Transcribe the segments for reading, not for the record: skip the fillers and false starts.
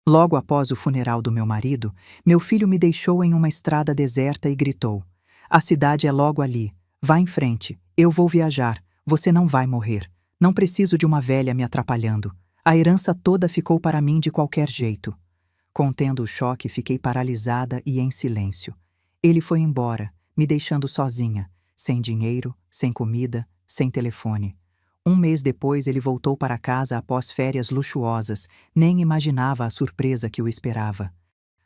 Logo após o funeral do meu marido, meu filho me deixou em uma estrada deserta e gritou: "A cidade é logo ali. Vá em frente. Eu vou viajar. Você não vai morrer. Não preciso de uma velha me atrapalhando. A herança toda ficou para mim de qualquer jeito." Contendo o choque, fiquei paralisada e em silêncio. Ele foi embora, me deixando sozinha, sem dinheiro, sem comida, sem telefone. Um mês depois, ele voltou para casa após férias luxuosas. Nem imaginava a surpresa que o esperava.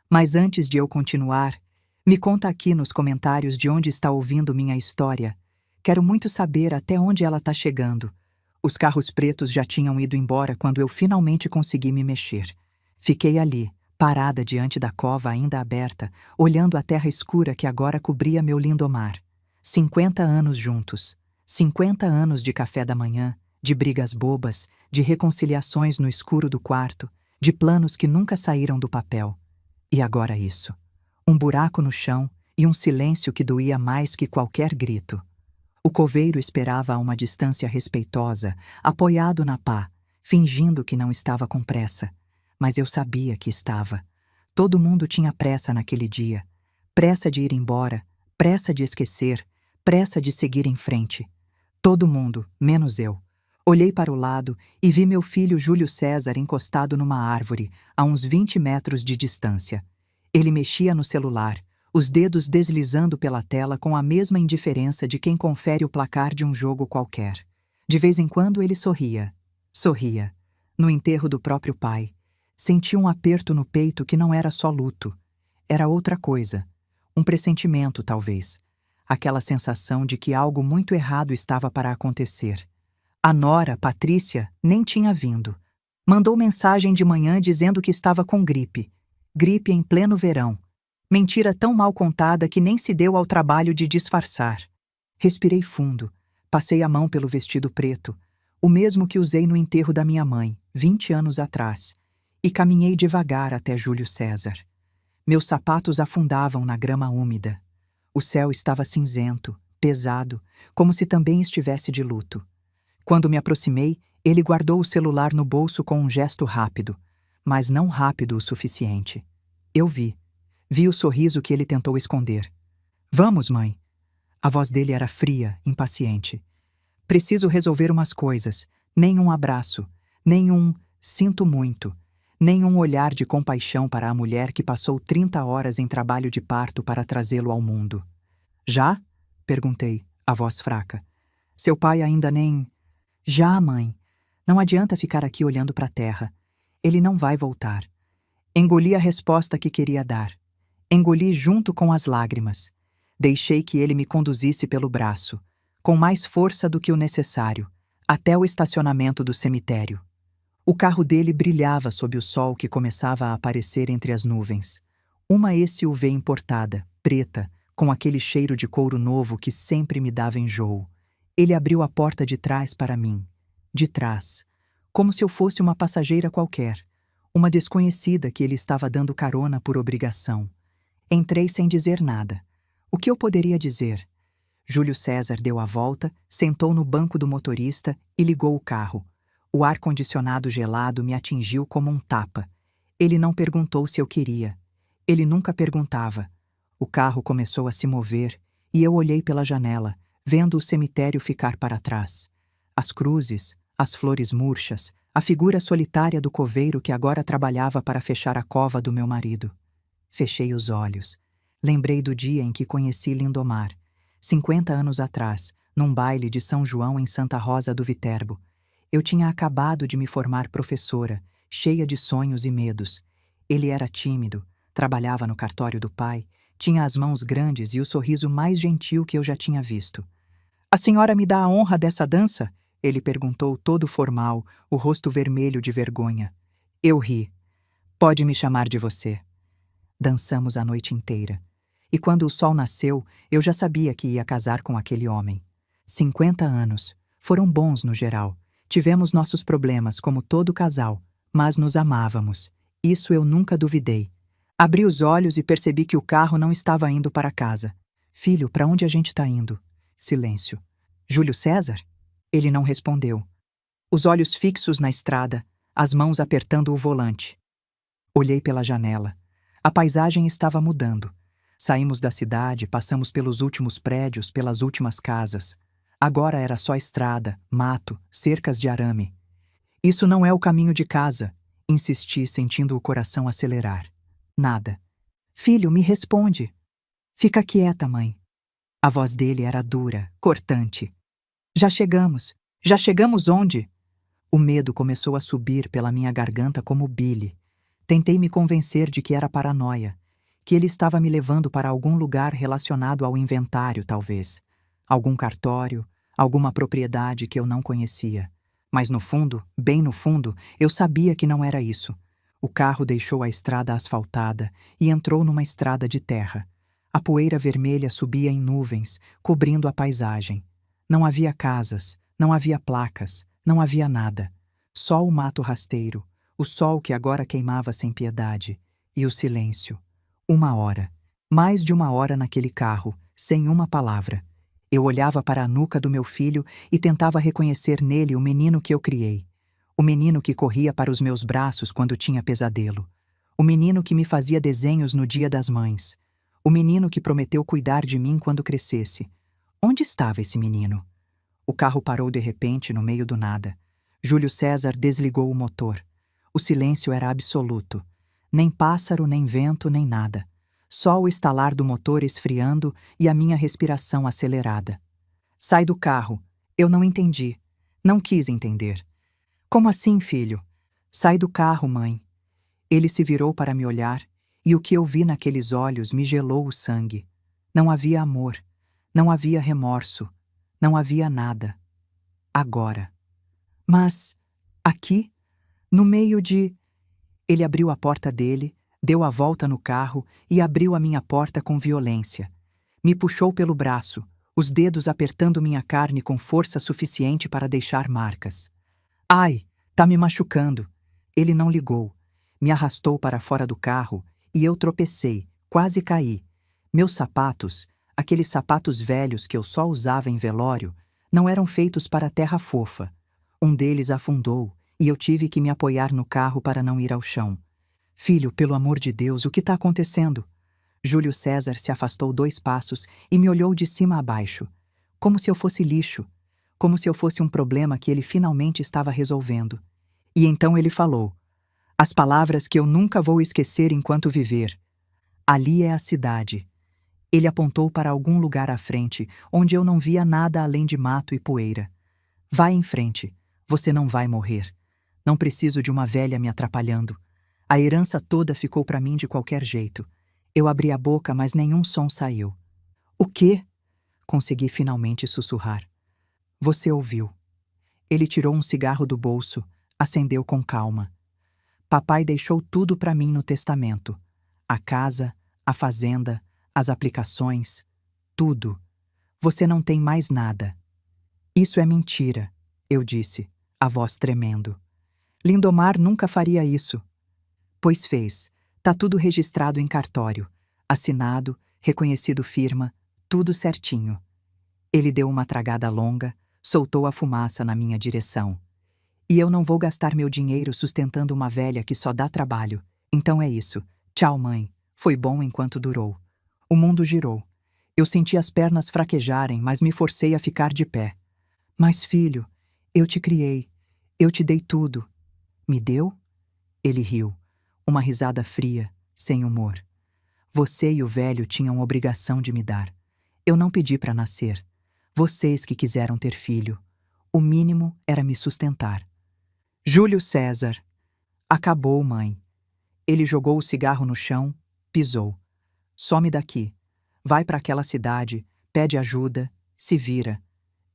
Mas antes de eu continuar, me conta aqui nos comentários de onde está ouvindo minha história. Quero muito saber até onde ela está chegando. Os carros pretos já tinham ido embora quando eu finalmente consegui me mexer. Fiquei ali, parada diante da cova ainda aberta, olhando a terra escura que agora cobria meu lindomar. 50 anos juntos. 50 anos de café da manhã, de brigas bobas, de reconciliações no escuro do quarto, de planos que nunca saíram do papel. E agora isso. Um buraco no chão e um silêncio que doía mais que qualquer grito. O coveiro esperava a uma distância respeitosa, apoiado na pá, fingindo que não estava com pressa. Mas eu sabia que estava. Todo mundo tinha pressa naquele dia. Pressa de ir embora, pressa de esquecer, pressa de seguir em frente. Todo mundo, menos eu. Olhei para o lado e vi meu filho Júlio César encostado numa árvore, a uns 20 metros de distância. Ele mexia no celular, os dedos deslizando pela tela com a mesma indiferença de quem confere o placar de um jogo qualquer. De vez em quando ele sorria. Sorria. No enterro do próprio pai. Senti um aperto no peito que não era só luto. Era outra coisa. Um pressentimento, talvez. Aquela sensação de que algo muito errado estava para acontecer. A nora, Patrícia, nem tinha vindo. Mandou mensagem de manhã dizendo que estava com gripe. Gripe em pleno verão. Mentira tão mal contada que nem se deu ao trabalho de disfarçar. Respirei fundo. Passei a mão pelo vestido preto, o mesmo que usei no enterro da minha mãe, 20 anos atrás, e caminhei devagar até Júlio César. Meus sapatos afundavam na grama úmida. O céu estava cinzento, pesado, como se também estivesse de luto. Quando me aproximei, ele guardou o celular no bolso com um gesto rápido, mas não rápido o suficiente. Eu vi. Vi o sorriso que ele tentou esconder. "Vamos, mãe." A voz dele era fria, impaciente. "Preciso resolver umas coisas. Nem um abraço, nem um 'sinto muito', nem um olhar de compaixão para a mulher que passou 30 horas em trabalho de parto para trazê-lo ao mundo." "Já?" perguntei, a voz fraca. "Seu pai ainda nem..." "Já, mãe. Não adianta ficar aqui olhando para a terra. Ele não vai voltar." Engoli a resposta que queria dar. Engoli junto com as lágrimas. Deixei que ele me conduzisse pelo braço, com mais força do que o necessário, até o estacionamento do cemitério. O carro dele brilhava sob o sol que começava a aparecer entre as nuvens. Uma SUV importada, preta, com aquele cheiro de couro novo que sempre me dava enjoo. Ele abriu a porta de trás para mim. De trás. Como se eu fosse uma passageira qualquer. Uma desconhecida que ele estava dando carona por obrigação. Entrei sem dizer nada. O que eu poderia dizer? Júlio César deu a volta, sentou no banco do motorista e ligou o carro. O ar-condicionado gelado me atingiu como um tapa. Ele não perguntou se eu queria. Ele nunca perguntava. O carro começou a se mover e eu olhei pela janela, vendo o cemitério ficar para trás. As cruzes, as flores murchas, a figura solitária do coveiro que agora trabalhava para fechar a cova do meu marido. Fechei os olhos. Lembrei do dia em que conheci Lindomar, 50 anos atrás, num baile de São João em Santa Rosa do Viterbo. Eu tinha acabado de me formar professora, cheia de sonhos e medos. Ele era tímido, trabalhava no cartório do pai, tinha as mãos grandes e o sorriso mais gentil que eu já tinha visto. "A senhora me dá a honra dessa dança?" Ele perguntou todo formal, o rosto vermelho de vergonha. Eu ri. "Pode me chamar de você." Dançamos a noite inteira. E quando o sol nasceu, eu já sabia que ia casar com aquele homem. 50 anos. Foram bons no geral. Tivemos nossos problemas, como todo casal, mas nos amávamos. Isso eu nunca duvidei. Abri os olhos e percebi que o carro não estava indo para casa. "Filho, para onde a gente está indo?" Silêncio. "Júlio César?" Ele não respondeu. Os olhos fixos na estrada, as mãos apertando o volante. Olhei pela janela. A paisagem estava mudando. Saímos da cidade, passamos pelos últimos prédios, pelas últimas casas. Agora era só estrada, mato, cercas de arame. Isso não é o caminho de casa, insisti, sentindo o coração acelerar. Nada. Filho, me responde. Fica quieta, mãe. A voz dele era dura, cortante. Já chegamos. Já chegamos onde? O medo começou a subir pela minha garganta como bile. Tentei me convencer de que era paranoia, que ele estava me levando para algum lugar relacionado ao inventário, talvez. Algum cartório, alguma propriedade que eu não conhecia. Mas no fundo, bem no fundo, eu sabia que não era isso. O carro deixou a estrada asfaltada e entrou numa estrada de terra. A poeira vermelha subia em nuvens, cobrindo a paisagem. Não havia casas, não havia placas, não havia nada. Só o mato rasteiro, o sol que agora queimava sem piedade, e o silêncio. 1 hora. Mais de 1 hora naquele carro, sem uma palavra. Eu olhava para a nuca do meu filho e tentava reconhecer nele o menino que eu criei. O menino que corria para os meus braços quando tinha pesadelo. O menino que me fazia desenhos no Dia das Mães. O menino que prometeu cuidar de mim quando crescesse. Onde estava esse menino? O carro parou de repente no meio do nada. Júlio César desligou o motor. O silêncio era absoluto. Nem pássaro, nem vento, nem nada. Só o estalar do motor esfriando e a minha respiração acelerada. Sai do carro. Eu não entendi. Não quis entender. Como assim, filho? Sai do carro, mãe. Ele se virou para me olhar e o que eu vi naqueles olhos me gelou o sangue. Não havia amor. Não havia remorso. Não havia nada. Agora. Mas, aqui, no meio de... Ele abriu a porta dele, deu a volta no carro e abriu a minha porta com violência. Me puxou pelo braço, os dedos apertando minha carne com força suficiente para deixar marcas. Ai, tá me machucando. Ele não ligou. Me arrastou para fora do carro e eu tropecei, quase caí. Meus sapatos, aqueles sapatos velhos que eu só usava em velório, não eram feitos para terra fofa. Um deles afundou e eu tive que me apoiar no carro para não ir ao chão. Filho, pelo amor de Deus, o que está acontecendo? Júlio César se afastou 2 passos e me olhou de cima a baixo, como se eu fosse lixo, como se eu fosse um problema que ele finalmente estava resolvendo. E então ele falou, as palavras que eu nunca vou esquecer enquanto viver. Ali é a cidade. Ele apontou para algum lugar à frente, onde eu não via nada além de mato e poeira. Vai em frente. Você não vai morrer. Não preciso de uma velha me atrapalhando. A herança toda ficou para mim de qualquer jeito. Eu abri a boca, mas nenhum som saiu. O quê? Consegui finalmente sussurrar. Você ouviu. Ele tirou um cigarro do bolso, acendeu com calma. Papai deixou tudo para mim no testamento. A casa, a fazenda, as aplicações, tudo. Você não tem mais nada. Isso é mentira, eu disse, a voz tremendo. Lindomar nunca faria isso. Pois fez. Tá tudo registrado em cartório. Assinado, reconhecido firma, tudo certinho. Ele deu uma tragada longa, soltou a fumaça na minha direção. E eu não vou gastar meu dinheiro sustentando uma velha que só dá trabalho. Então é isso. Tchau, mãe. Foi bom enquanto durou. O mundo girou. Eu senti as pernas fraquejarem, mas me forcei a ficar de pé. Mas, filho, eu te criei. Eu te dei tudo. Me deu? Ele riu. Uma risada fria, sem humor. Você e o velho tinham obrigação de me dar. Eu não pedi para nascer. Vocês que quiseram ter filho. O mínimo era me sustentar. Júlio César. Acabou, mãe. Ele jogou o cigarro no chão, pisou. Some daqui. Vai para aquela cidade, pede ajuda, se vira.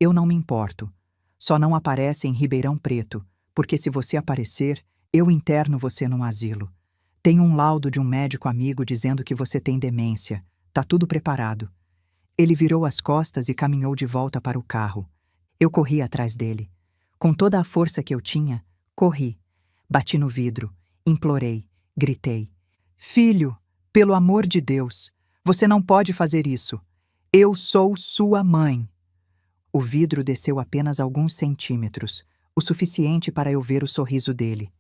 Eu não me importo. Só não aparece em Ribeirão Preto, porque se você aparecer, eu interno você num asilo. Tenho um laudo de um médico amigo dizendo que você tem demência. Tá tudo preparado. Ele virou as costas e caminhou de volta para o carro. Eu corri atrás dele. Com toda a força que eu tinha, corri. Bati no vidro, implorei, gritei. Filho, pelo amor de Deus, você não pode fazer isso. Eu sou sua mãe. O vidro desceu apenas alguns centímetros, o suficiente para eu ver o sorriso dele.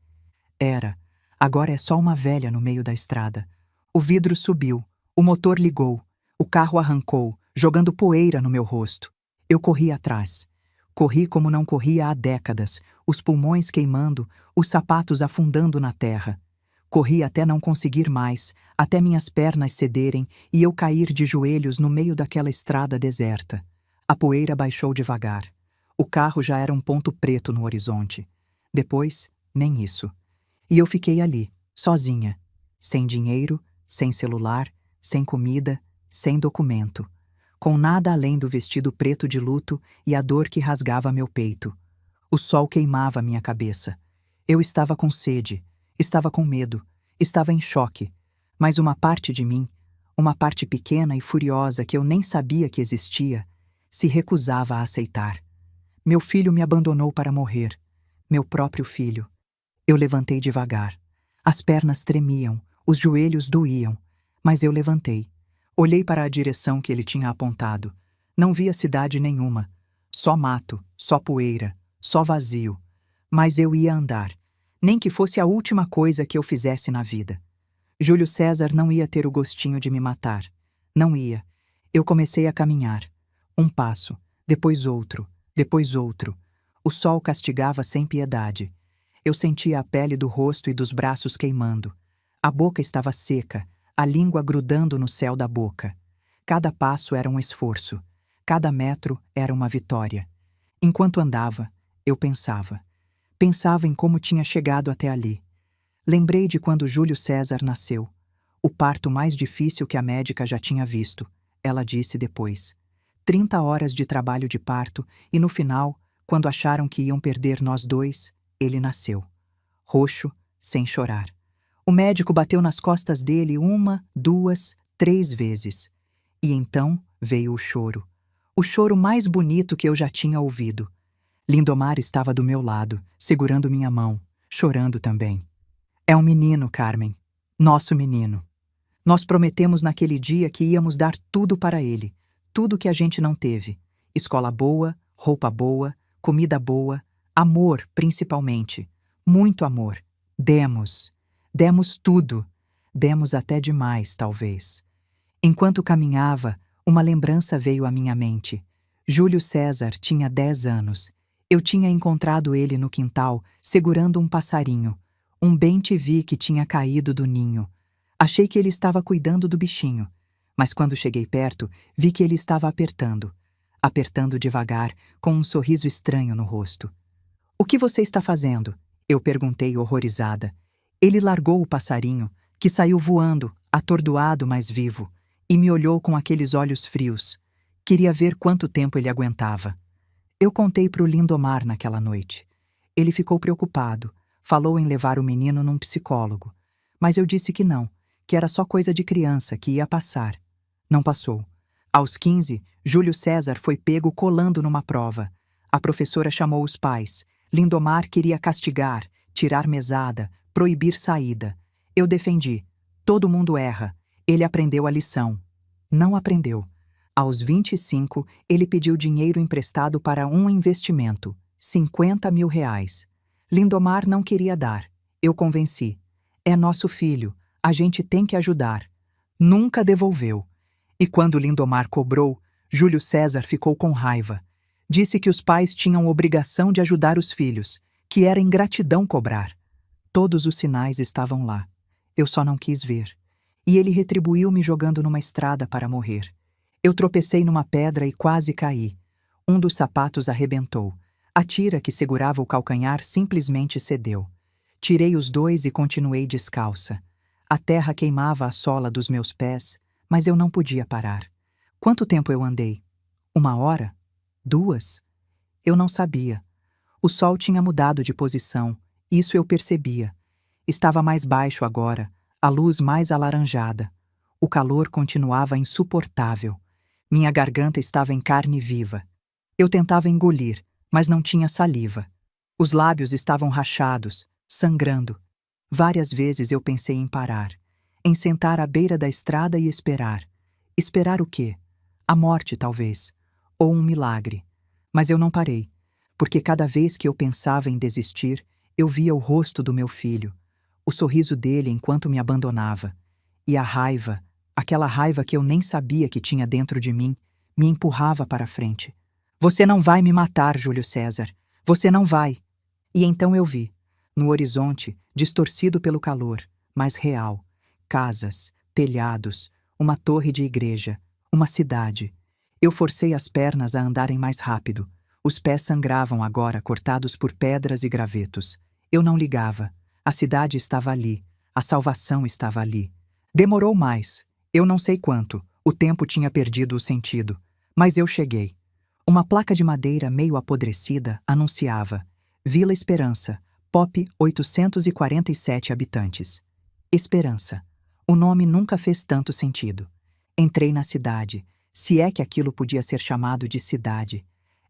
Era Agora é só uma velha no meio da estrada. O vidro subiu, o motor ligou, o carro arrancou, jogando poeira no meu rosto. Eu corri atrás. Corri como não corria há décadas, os pulmões queimando, os sapatos afundando na terra. Corri até não conseguir mais, até minhas pernas cederem e eu cair de joelhos no meio daquela estrada deserta. A poeira baixou devagar. O carro já era um ponto preto no horizonte. Depois, nem isso. E eu fiquei ali, sozinha, sem dinheiro, sem celular, sem comida, sem documento, com nada além do vestido preto de luto e a dor que rasgava meu peito. O sol queimava minha cabeça. Eu estava com sede, estava com medo, estava em choque, mas uma parte de mim, uma parte pequena e furiosa que eu nem sabia que existia, se recusava a aceitar. Meu filho me abandonou para morrer, meu próprio filho. Eu levantei devagar. As pernas tremiam, os joelhos doíam, mas eu levantei. Olhei para a direção que ele tinha apontado. Não via cidade nenhuma. Só mato, só poeira, só vazio. Mas eu ia andar, nem que fosse a última coisa que eu fizesse na vida. Júlio César não ia ter o gostinho de me matar. Não ia. Eu comecei a caminhar. Um passo, depois outro, depois outro. O sol castigava sem piedade. Eu sentia a pele do rosto e dos braços queimando. A boca estava seca, a língua grudando no céu da boca. Cada passo era um esforço. Cada metro era uma vitória. Enquanto andava, eu pensava. Pensava em como tinha chegado até ali. Lembrei de quando Júlio César nasceu. O parto mais difícil que a médica já tinha visto, ela disse depois. 30 horas de trabalho de parto e no final, quando acharam que iam perder nós dois, ele nasceu. Roxo, sem chorar. O médico bateu nas costas dele 1, 2, 3 vezes. E então veio o choro. O choro mais bonito que eu já tinha ouvido. Lindomar estava do meu lado, segurando minha mão, chorando também. É um menino, Carmen. Nosso menino. Nós prometemos naquele dia que íamos dar tudo para ele. Tudo que a gente não teve. Escola boa, roupa boa, comida boa, amor, principalmente. Muito amor. Demos. Demos tudo. Demos até demais, talvez. Enquanto caminhava, uma lembrança veio à minha mente. Júlio César tinha 10 anos. Eu tinha encontrado ele no quintal, segurando um passarinho. Um bem-te-vi que tinha caído do ninho. Achei que ele estava cuidando do bichinho. Mas quando cheguei perto, vi que ele estava apertando. Apertando devagar, com um sorriso estranho no rosto. "O que você está fazendo?" Eu perguntei horrorizada. Ele largou o passarinho, que saiu voando, atordoado, mas vivo, e me olhou com aqueles olhos frios. Queria ver quanto tempo ele aguentava. Eu contei para o Lindomar naquela noite. Ele ficou preocupado, falou em levar o menino num psicólogo. Mas eu disse que não, que era só coisa de criança, que ia passar. Não passou. Aos 15, Júlio César foi pego colando numa prova. A professora chamou os pais. Lindomar queria castigar, tirar mesada, proibir saída. Eu defendi. Todo mundo erra. Ele aprendeu a lição. Não aprendeu. Aos 25, ele pediu dinheiro emprestado para um investimento. 50 mil reais. Lindomar não queria dar. Eu convenci. É nosso filho. A gente tem que ajudar. Nunca devolveu. E quando Lindomar cobrou, Júlio César ficou com raiva. Disse que os pais tinham obrigação de ajudar os filhos, que era ingratidão cobrar. Todos os sinais estavam lá. Eu só não quis ver. E ele retribuiu me jogando numa estrada para morrer. Eu tropecei numa pedra e quase caí. Um dos sapatos arrebentou. A tira que segurava o calcanhar simplesmente cedeu. Tirei os dois e continuei descalça. A terra queimava a sola dos meus pés, mas eu não podia parar. Quanto tempo eu andei? 1 hora? 2? Eu não sabia. O sol tinha mudado de posição, isso eu percebia. Estava mais baixo agora, a luz mais alaranjada. O calor continuava insuportável. Minha garganta estava em carne viva. Eu tentava engolir, mas não tinha saliva. Os lábios estavam rachados, sangrando. Várias vezes eu pensei em parar, em sentar à beira da estrada e esperar. Esperar o quê? A morte, talvez. Ou um milagre. Mas eu não parei, porque cada vez que eu pensava em desistir, eu via o rosto do meu filho. o sorriso dele enquanto me abandonava. E a raiva, aquela raiva que eu nem sabia que tinha dentro de mim, me empurrava para a frente. Você não vai me matar, Júlio César. Você não vai. E então eu vi, no horizonte, distorcido pelo calor, mas real, casas, telhados, uma torre de igreja, uma cidade. Eu forcei as pernas a andarem mais rápido. Os pés sangravam agora, cortados por pedras e gravetos. Eu não ligava. A cidade estava ali. A salvação estava ali. Demorou mais. Eu não sei quanto. O tempo tinha perdido o sentido. Mas eu cheguei. Uma placa de madeira meio apodrecida anunciava: Vila Esperança, POP 847 habitantes. Esperança. O nome nunca fez tanto sentido. Entrei na cidade, se é que aquilo podia ser chamado de cidade.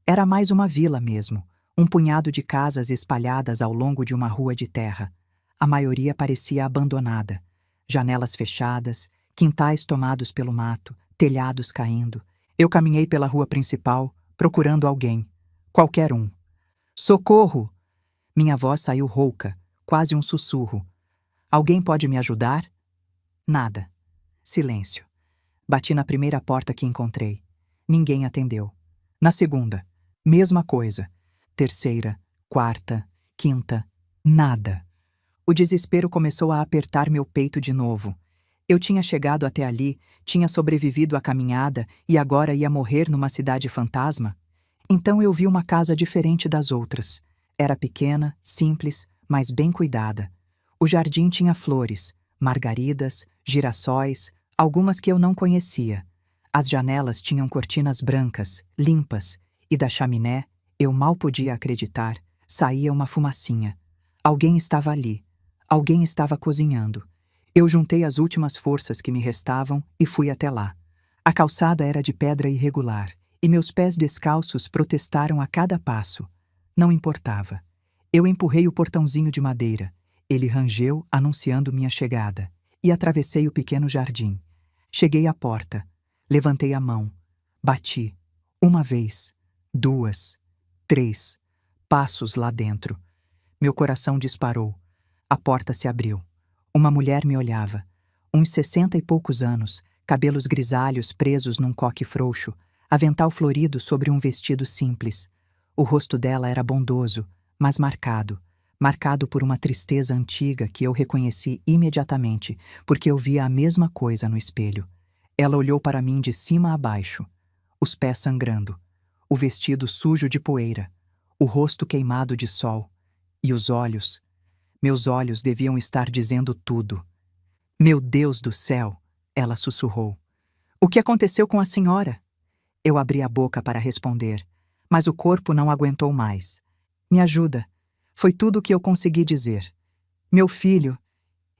Era mais uma vila mesmo, um punhado de casas espalhadas ao longo de uma rua de terra. A maioria parecia abandonada. Janelas fechadas, quintais tomados pelo mato, telhados caindo. Eu caminhei pela rua principal, procurando alguém. Qualquer um. Socorro! Minha voz saiu rouca, quase um sussurro. Alguém pode me ajudar? Nada. Silêncio. Bati na primeira porta que encontrei. Ninguém atendeu. Na segunda, mesma coisa. Terceira, quarta, quinta, nada. O desespero começou a apertar meu peito de novo. Eu tinha chegado até ali, tinha sobrevivido à caminhada e agora ia morrer numa cidade fantasma? Então eu vi uma casa diferente das outras. Era pequena, simples, mas bem cuidada. O jardim tinha flores, margaridas, girassóis, algumas que eu não conhecia. As janelas tinham cortinas brancas, limpas, e da chaminé, eu mal podia acreditar, saía uma fumacinha. Alguém estava ali. Alguém estava cozinhando. Eu juntei as últimas forças que me restavam e fui até lá. A calçada era de pedra irregular, e meus pés descalços protestaram a cada passo. Não importava. Eu empurrei o portãozinho de madeira. Ele rangeu, anunciando minha chegada, e atravessei o pequeno jardim. Cheguei à porta. Levantei a mão. Bati. Uma vez. Duas. Três. Passos lá dentro. Meu coração disparou. A porta se abriu. Uma mulher me olhava. Uns 60 e poucos anos, cabelos grisalhos presos num coque frouxo, avental florido sobre um vestido simples. O rosto dela era bondoso, mas marcado por uma tristeza antiga que eu reconheci imediatamente, porque eu via a mesma coisa no espelho. Ela olhou para mim de cima a baixo, os pés sangrando, o vestido sujo de poeira, o rosto queimado de sol, e os olhos. Meus olhos deviam estar dizendo tudo. Meu Deus do céu, ela sussurrou. O que aconteceu com a senhora? Eu abri a boca para responder, mas o corpo não aguentou mais. Me ajuda. Foi tudo o que eu consegui dizer. Meu filho.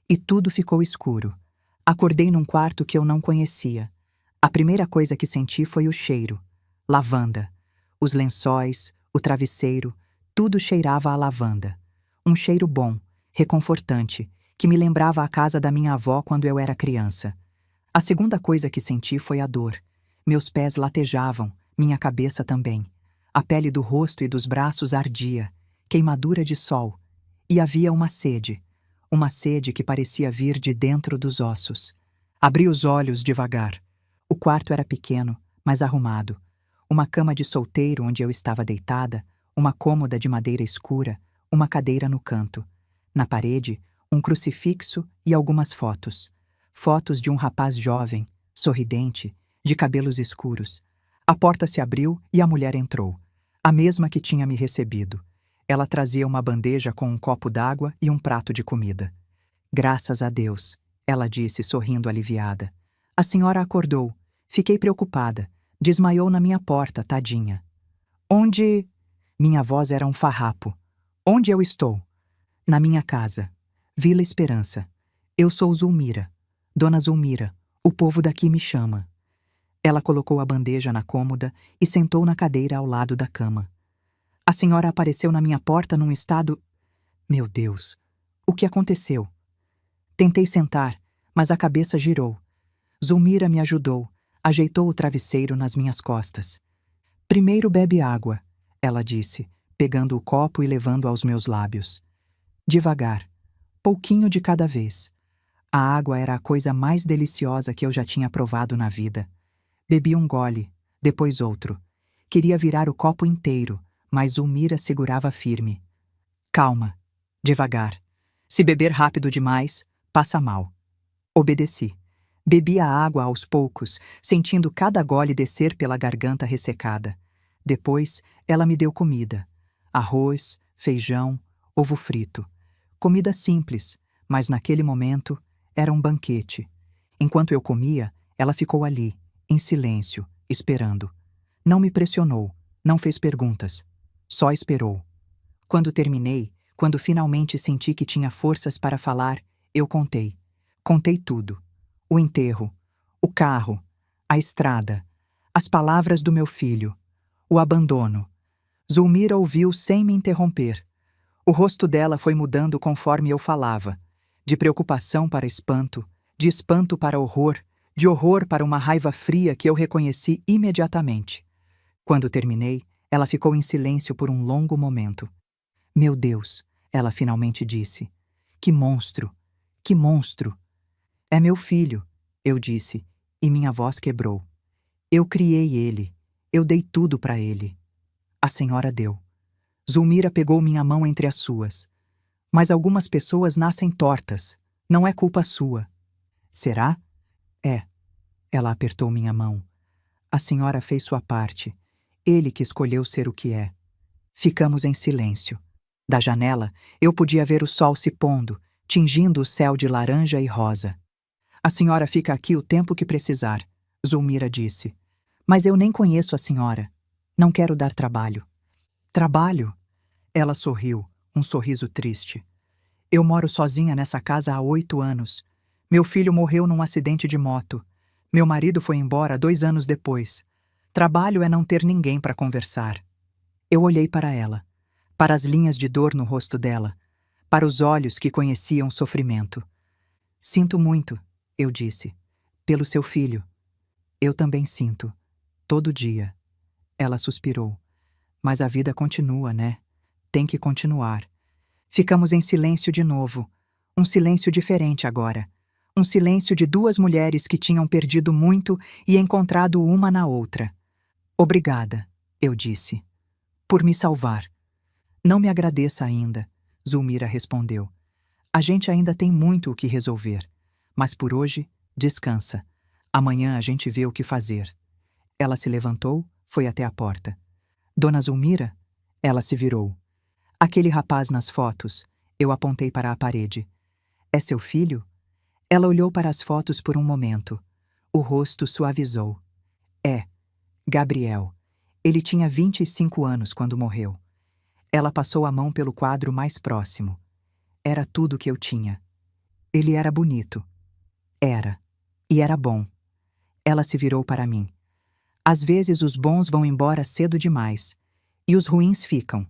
E tudo ficou escuro. Acordei num quarto que eu não conhecia. A primeira coisa que senti foi o cheiro. Lavanda. Os lençóis, o travesseiro, tudo cheirava a lavanda. Um cheiro bom, reconfortante, que me lembrava a casa da minha avó quando eu era criança. A segunda coisa que senti foi a dor. Meus pés latejavam, minha cabeça também. A pele do rosto e dos braços ardia, queimadura de sol. E havia uma sede que parecia vir de dentro dos ossos. Abri os olhos devagar. O quarto era pequeno, mas arrumado. Uma cama de solteiro onde eu estava deitada, uma cômoda de madeira escura, uma cadeira no canto. Na parede, um crucifixo e algumas fotos. Fotos de um rapaz jovem, sorridente, de cabelos escuros. A porta se abriu e a mulher entrou. A mesma que tinha me recebido. Ela trazia uma bandeja com um copo d'água e um prato de comida. Graças a Deus, ela disse, sorrindo aliviada. A senhora acordou. Fiquei preocupada. Desmaiou na minha porta, tadinha. Onde... Minha voz era um farrapo. Onde eu estou? Na minha casa. Vila Esperança. Eu sou Zulmira. Dona Zulmira. O povo daqui me chama. Ela colocou a bandeja na cômoda e sentou na cadeira ao lado da cama. A senhora apareceu na minha porta num estado... Meu Deus, o que aconteceu? Tentei sentar, mas a cabeça girou. Zulmira me ajudou, ajeitou o travesseiro nas minhas costas. Primeiro bebe água, ela disse, pegando o copo e levando aos meus lábios. Devagar. pouquinho de cada vez. A água era a coisa mais deliciosa que eu já tinha provado na vida. Bebi um gole, depois outro. Queria virar o copo inteiro, mas Zulmira segurava firme. Calma, devagar. Se beber rápido demais, passa mal. Obedeci. Bebi a água aos poucos, sentindo cada gole descer pela garganta ressecada. Depois, ela me deu comida. Arroz, feijão, ovo frito. Comida simples, mas naquele momento era um banquete. Enquanto eu comia, ela ficou ali, em silêncio, esperando. Não me pressionou, não fez perguntas. Só esperou. Quando terminei, quando finalmente senti que tinha forças para falar, eu contei. Contei tudo. O enterro, o carro, a estrada, as palavras do meu filho, o abandono. Zulmira ouviu sem me interromper. O rosto dela foi mudando conforme eu falava, de preocupação para espanto, de espanto para horror, de horror para uma raiva fria que eu reconheci imediatamente. Quando terminei, ela ficou em silêncio por um longo momento. Meu Deus, ela finalmente disse. Que monstro! Que monstro! É meu filho, eu disse, e minha voz quebrou. Eu criei ele. Eu dei tudo para ele. A senhora deu. Zulmira pegou minha mão entre as suas. Mas algumas pessoas nascem tortas. Não é culpa sua. Será? É. Ela apertou minha mão. A senhora fez sua parte. Ele que escolheu ser o que é. Ficamos em silêncio. Da janela, eu podia ver o sol se pondo, tingindo o céu de laranja e rosa. A senhora fica aqui o tempo que precisar, Zulmira disse. Mas eu nem conheço a senhora. Não quero dar trabalho. Trabalho? Ela sorriu, um sorriso triste. Eu moro sozinha nessa casa há 8 anos. Meu filho morreu num acidente de moto. Meu marido foi embora 2 anos depois. Trabalho é não ter ninguém para conversar. Eu olhei para ela, para as linhas de dor no rosto dela, para os olhos que conheciam sofrimento. Sinto muito, eu disse, pelo seu filho. Eu também sinto, todo dia. Ela suspirou. Mas a vida continua, né? Tem que continuar. Ficamos em silêncio de novo. Um silêncio diferente agora. Um silêncio de 2 mulheres que tinham perdido muito e encontrado uma na outra. Obrigada, eu disse. Por me salvar. Não me agradeça ainda, Zulmira respondeu. A gente ainda tem muito o que resolver. Mas por hoje, descansa. Amanhã a gente vê o que fazer. Ela se levantou, foi até a porta. Dona Zulmira? Ela se virou. Aquele rapaz nas fotos. Eu apontei para a parede. É seu filho? Ela olhou para as fotos por um momento. O rosto suavizou. É. Gabriel. Ele tinha 25 anos quando morreu. Ela passou a mão pelo quadro mais próximo. Era tudo que eu tinha. Ele era bonito. Era. E era bom. Ela se virou para mim. Às vezes os bons vão embora cedo demais. E os ruins ficam.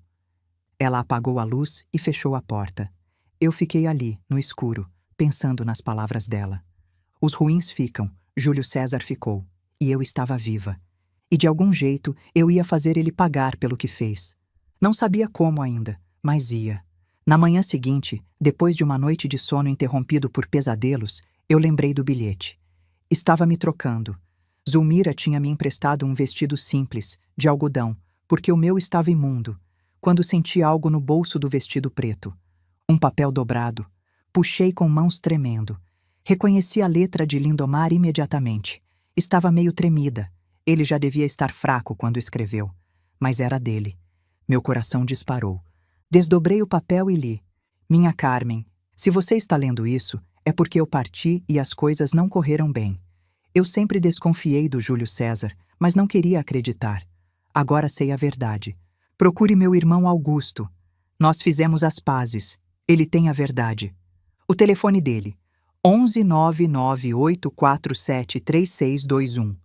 Ela apagou a luz e fechou a porta. Eu fiquei ali, no escuro, pensando nas palavras dela. Os ruins ficam, Júlio César ficou. E eu estava viva. E de algum jeito eu ia fazer ele pagar pelo que fez. Não sabia como ainda, mas ia. Na manhã seguinte, depois de uma noite de sono interrompido por pesadelos, eu lembrei do bilhete. Estava me trocando. Zulmira tinha me emprestado um vestido simples, de algodão, porque o meu estava imundo, quando senti algo no bolso do vestido preto. Um papel dobrado. Puxei com mãos tremendo. Reconheci a letra de Lindomar imediatamente. Estava meio tremida. Ele já devia estar fraco quando escreveu. Mas era dele. Meu coração disparou. Desdobrei o papel e li. Minha Carmen, se você está lendo isso, é porque eu parti e as coisas não correram bem. Eu sempre desconfiei do Júlio César, mas não queria acreditar. Agora sei a verdade. Procure meu irmão Augusto. Nós fizemos as pazes. Ele tem a verdade. O telefone dele. 11 99847 3621.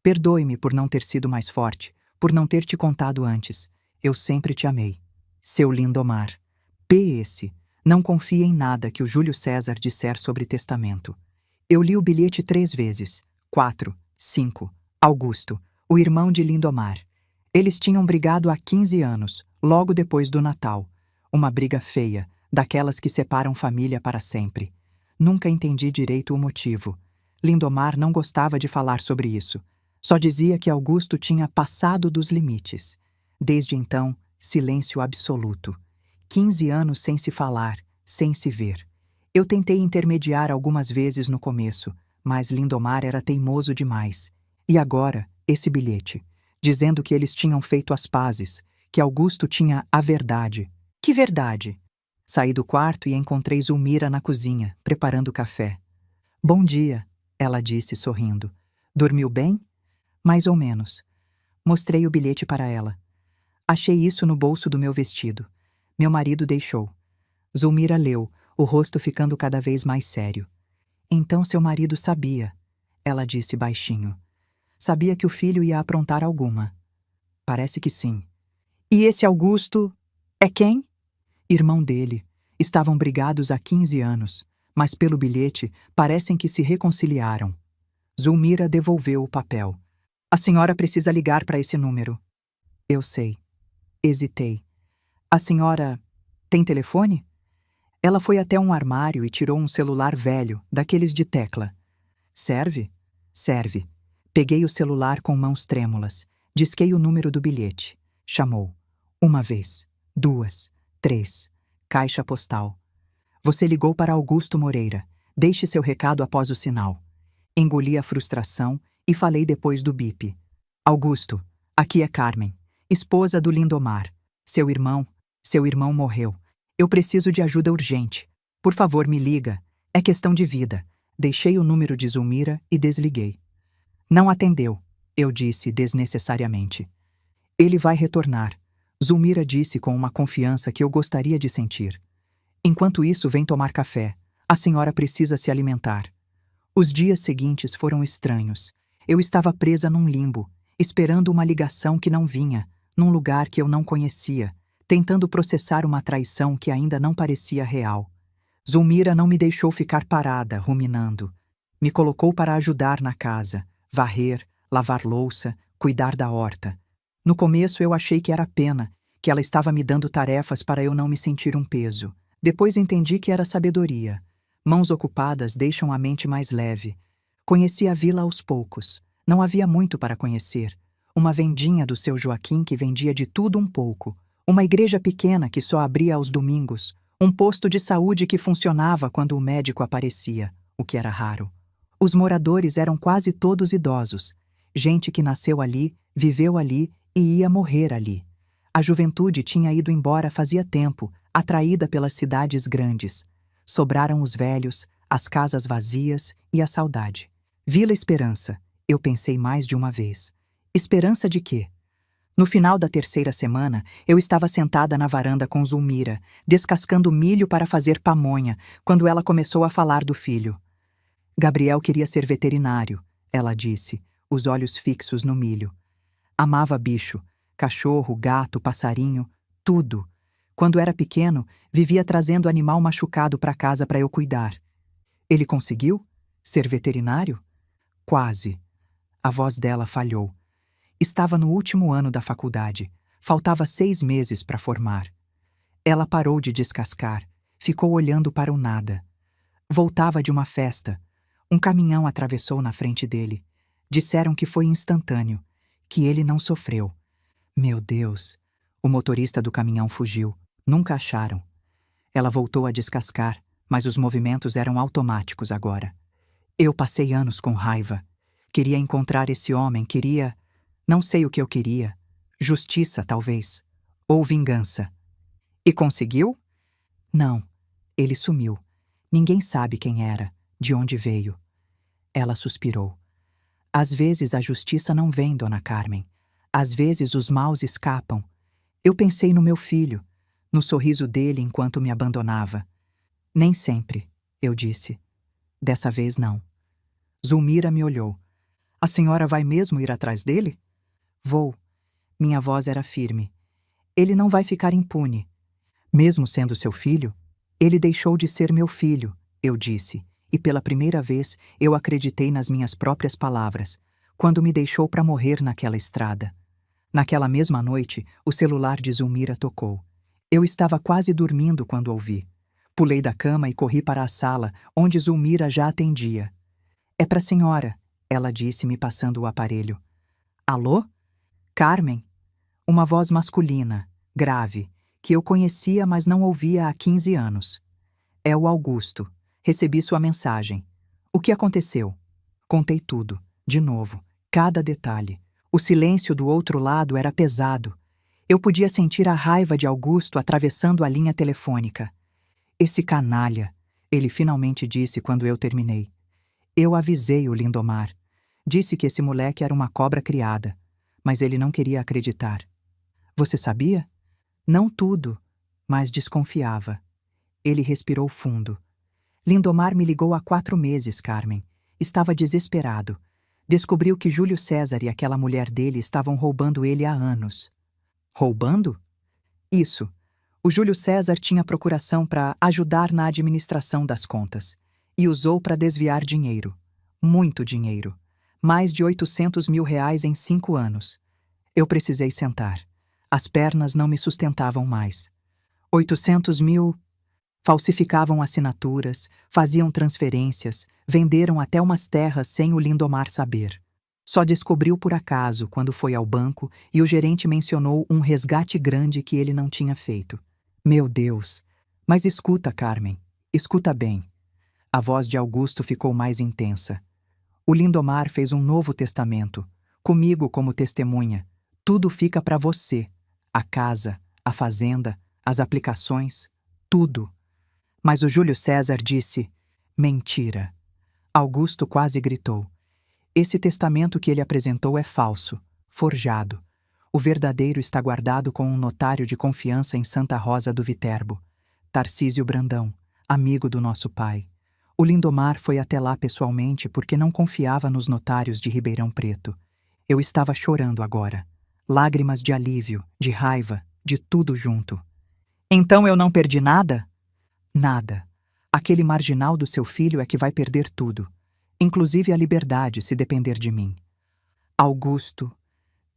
Perdoe-me por não ter sido mais forte, por não ter te contado antes. Eu sempre te amei. Seu Lindomar. PS. Não confie em nada que o Júlio César disser sobre testamento. Eu li o bilhete 3 vezes. 4, 5. Augusto, o irmão de Lindomar. Eles tinham brigado há 15 anos, logo depois do Natal. Uma briga feia, daquelas que separam família para sempre. Nunca entendi direito o motivo. Lindomar não gostava de falar sobre isso. Só dizia que Augusto tinha passado dos limites. Desde então, silêncio absoluto. 15 anos sem se falar, sem se ver. Eu tentei intermediar algumas vezes no começo, mas Lindomar era teimoso demais. E agora, esse bilhete, dizendo que eles tinham feito as pazes, que Augusto tinha a verdade. Que verdade? Saí do quarto e encontrei Zulmira na cozinha, preparando café. Bom dia, ela disse, sorrindo. Dormiu bem? Mais ou menos. Mostrei o bilhete para ela. Achei isso no bolso do meu vestido. Meu marido deixou. Zulmira leu, o rosto ficando cada vez mais sério. Então seu marido sabia, ela disse baixinho. Sabia que o filho ia aprontar alguma. Parece que sim. E esse Augusto é quem? Irmão dele. Estavam brigados há 15 anos, mas pelo bilhete parecem que se reconciliaram. Zulmira devolveu o papel. A senhora precisa ligar para esse número. Eu sei. Hesitei. A senhora tem telefone? Ela foi até um armário e tirou um celular velho, daqueles de tecla. Serve? Serve. Peguei o celular com mãos trêmulas. Disquei o número do bilhete. Chamou. Uma vez. 2. 3. Caixa postal. Você ligou para Augusto Moreira. Deixe seu recado após o sinal. Engoli a frustração e falei depois do bip. Augusto, aqui é Carmen, esposa do Lindomar. Seu irmão morreu. Eu preciso de ajuda urgente. Por favor, me liga. É questão de vida. Deixei o número de Zulmira e desliguei. Não atendeu, eu disse desnecessariamente. Ele vai retornar. Zulmira disse com uma confiança que eu gostaria de sentir. Enquanto isso, vem tomar café. A senhora precisa se alimentar. Os dias seguintes foram estranhos. Eu estava presa num limbo, esperando uma ligação que não vinha, num lugar que eu não conhecia, tentando processar uma traição que ainda não parecia real. Zulmira não me deixou ficar parada, ruminando. Me colocou para ajudar na casa, varrer, lavar louça, cuidar da horta. No começo eu achei que era pena, que ela estava me dando tarefas para eu não me sentir um peso. Depois entendi que era sabedoria. Mãos ocupadas deixam a mente mais leve. Conheci a vila aos poucos. Não havia muito para conhecer. Uma vendinha do seu Joaquim que vendia de tudo um pouco. Uma igreja pequena que só abria aos domingos. Um posto de saúde que funcionava quando o médico aparecia, o que era raro. Os moradores eram quase todos idosos. Gente que nasceu ali, viveu ali e ia morrer ali. A juventude tinha ido embora fazia tempo, atraída pelas cidades grandes. Sobraram os velhos, as casas vazias e a saudade. Vila Esperança, eu pensei mais de uma vez. Esperança de quê? No final da terceira semana, eu estava sentada na varanda com Zulmira, descascando milho para fazer pamonha, quando ela começou a falar do filho. Gabriel queria ser veterinário, ela disse, os olhos fixos no milho. Amava bicho, cachorro, gato, passarinho, tudo. Quando era pequeno, vivia trazendo animal machucado para casa para eu cuidar. Ele conseguiu? Ser veterinário? Quase. A voz dela falhou. Estava no último ano da faculdade. Faltava 6 meses para formar. Ela parou de descascar. Ficou olhando para o nada. Voltava de uma festa. Um caminhão atravessou na frente dele. Disseram que foi instantâneo, que ele não sofreu. Meu Deus! O motorista do caminhão fugiu. Nunca acharam. Ela voltou a descascar, mas os movimentos eram automáticos agora. Eu passei anos com raiva. Queria encontrar esse homem, queria... Não sei o que eu queria. Justiça, talvez. Ou vingança. E conseguiu? Não. Ele sumiu. Ninguém sabe quem era, de onde veio. Ela suspirou. Às vezes a justiça não vem, Dona Carmen. Às vezes os maus escapam. Eu pensei no meu filho, no sorriso dele enquanto me abandonava. Nem sempre, eu disse. Dessa vez não. Zulmira me olhou. A senhora vai mesmo ir atrás dele? Vou. Minha voz era firme. Ele não vai ficar impune. Mesmo sendo seu filho, ele deixou de ser meu filho, eu disse, e pela primeira vez eu acreditei nas minhas próprias palavras, quando me deixou para morrer naquela estrada. Naquela mesma noite, o celular de Zulmira tocou. Eu estava quase dormindo quando ouvi. Pulei da cama e corri para a sala, onde Zulmira já atendia. É para a senhora, ela disse, me passando o aparelho. Alô? Carmen? Uma voz masculina, grave, que eu conhecia, mas não ouvia há 15 anos. É o Augusto. Recebi sua mensagem. O que aconteceu? Contei tudo, de novo, cada detalhe. O silêncio do outro lado era pesado. Eu podia sentir a raiva de Augusto atravessando a linha telefônica. Esse canalha, ele finalmente disse quando eu terminei. Eu avisei o Lindomar. Disse que esse moleque era uma cobra criada, mas ele não queria acreditar. Você sabia? Não tudo, mas desconfiava. Ele respirou fundo. Lindomar me ligou há 4 meses, Carmen. Estava desesperado. Descobriu que Júlio César e aquela mulher dele estavam roubando ele há anos. Roubando? Isso. O Júlio César tinha procuração para ajudar na administração das contas e usou para desviar dinheiro. Muito dinheiro. Mais de 800 mil reais em 5 anos. Eu precisei sentar. As pernas não me sustentavam mais. 800 mil... Falsificavam assinaturas, faziam transferências, venderam até umas terras sem o Lindomar saber. Só descobriu por acaso quando foi ao banco e o gerente mencionou um resgate grande que ele não tinha feito. Meu Deus! Mas escuta, Carmen, escuta bem. A voz de Augusto ficou mais intensa. O Lindomar fez um novo testamento, comigo como testemunha. Tudo fica para você. A casa, a fazenda, as aplicações, tudo. Mas o Júlio César disse, mentira. Augusto quase gritou. Esse testamento que ele apresentou é falso, forjado. O verdadeiro está guardado com um notário de confiança em Santa Rosa do Viterbo, Tarcísio Brandão, amigo do nosso pai. O Lindomar foi até lá pessoalmente porque não confiava nos notários de Ribeirão Preto. Eu estava chorando agora. Lágrimas de alívio, de raiva, de tudo junto. Então eu não perdi nada? Nada. Aquele marginal do seu filho é que vai perder tudo, inclusive a liberdade, se depender de mim. Augusto,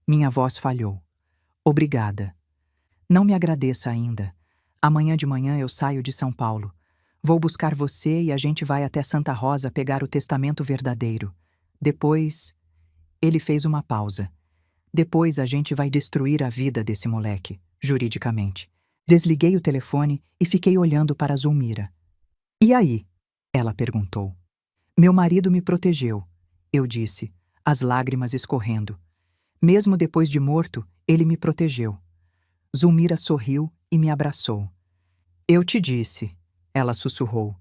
minha voz falhou. Obrigada. Não me agradeça ainda. Amanhã de manhã eu saio de São Paulo. Vou buscar você e a gente vai até Santa Rosa pegar o testamento verdadeiro. Depois... Ele fez uma pausa. Depois a gente vai destruir a vida desse moleque, juridicamente. Desliguei o telefone e fiquei olhando para Zulmira. E aí? Ela perguntou. Meu marido me protegeu, eu disse, as lágrimas escorrendo. Mesmo depois de morto, ele me protegeu. Zulmira sorriu e me abraçou. Eu te disse, ela sussurrou.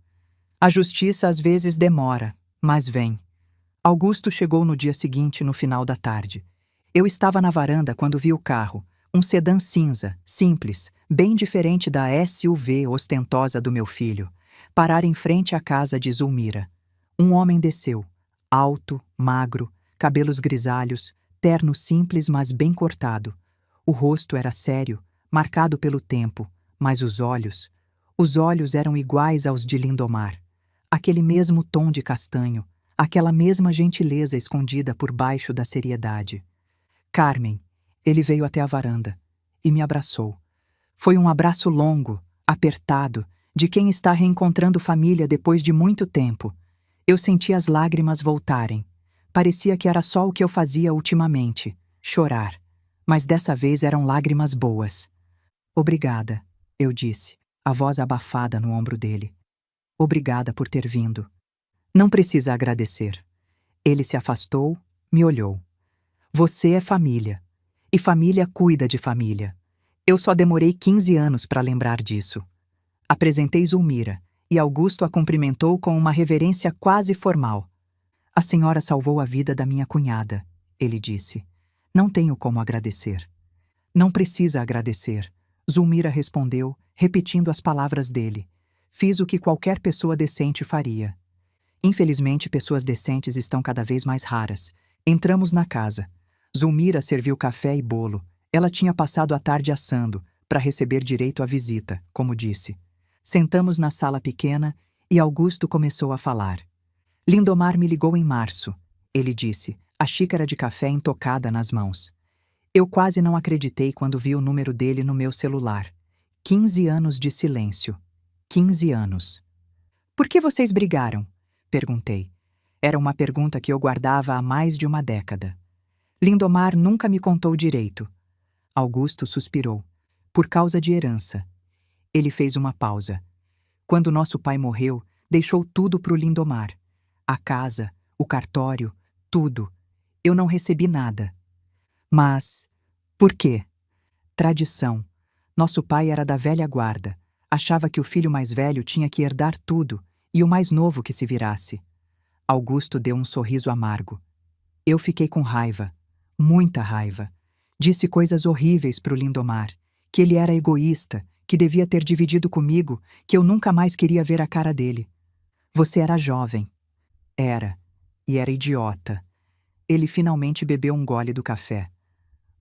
A justiça às vezes demora, mas vem. Augusto chegou no dia seguinte, no final da tarde. Eu estava na varanda quando vi o carro, um sedã cinza, simples, bem diferente da SUV ostentosa do meu filho, parar em frente à casa de Zulmira. Um homem desceu, alto, magro, cabelos grisalhos, terno simples mas bem cortado. O rosto era sério, marcado pelo tempo, mas os olhos eram iguais aos de Lindomar. Aquele mesmo tom de castanho, aquela mesma gentileza escondida por baixo da seriedade. Carmen, ele veio até a varanda e me abraçou. Foi um abraço longo, apertado, de quem está reencontrando família depois de muito tempo. Eu senti as lágrimas voltarem. Parecia que era só o que eu fazia ultimamente, chorar. Mas dessa vez eram lágrimas boas. Obrigada, eu disse, a voz abafada no ombro dele. Obrigada por ter vindo. Não precisa agradecer. Ele se afastou, me olhou. Você é família. E família cuida de família. Eu só demorei 15 anos para lembrar disso. Apresentei Zulmira, e Augusto a cumprimentou com uma reverência quase formal. A senhora salvou a vida da minha cunhada, ele disse. Não tenho como agradecer. Não precisa agradecer, Zulmira respondeu, repetindo as palavras dele. Fiz o que qualquer pessoa decente faria. Infelizmente, pessoas decentes estão cada vez mais raras. Entramos na casa. Zulmira serviu café e bolo. Ela tinha passado a tarde assando, para receber direito à visita, como disse. Sentamos na sala pequena e Augusto começou a falar. Lindomar me ligou em março, ele disse, a xícara de café intocada nas mãos. Eu quase não acreditei quando vi o número dele no meu celular. 15 anos de silêncio. 15 anos. Por que vocês brigaram? Perguntei. Era uma pergunta que eu guardava há mais de uma década. Lindomar nunca me contou direito. Augusto suspirou. Por causa de herança. Ele fez uma pausa. Quando nosso pai morreu, deixou tudo pro Lindomar. A casa, o cartório, tudo. Eu não recebi nada. Mas, por quê? Tradição. Nosso pai era da velha guarda. Achava que o filho mais velho tinha que herdar tudo e o mais novo que se virasse. Augusto deu um sorriso amargo. Eu fiquei com raiva. Muita raiva. Disse coisas horríveis pro Lindomar. Que ele era egoísta, que devia ter dividido comigo, que eu nunca mais queria ver a cara dele. Você era jovem. Era. E era idiota. Ele finalmente bebeu um gole do café.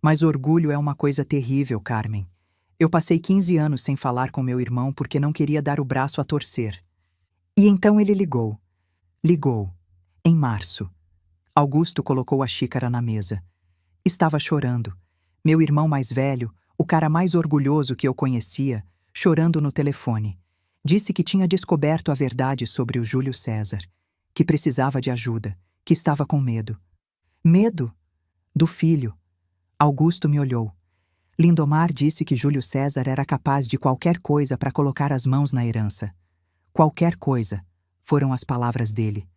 Mas orgulho é uma coisa terrível, Carmen. Eu passei 15 anos sem falar com meu irmão porque não queria dar o braço a torcer. E então ele ligou. Ligou. Em março. Augusto colocou a xícara na mesa. Estava chorando. Meu irmão mais velho, o cara mais orgulhoso que eu conhecia, chorando no telefone. Disse que tinha descoberto a verdade sobre o Júlio César, que precisava de ajuda, que estava com medo. Medo? Do filho. Augusto me olhou. Lindomar disse que Júlio César era capaz de qualquer coisa para colocar as mãos na herança. Qualquer coisa, foram as palavras dele.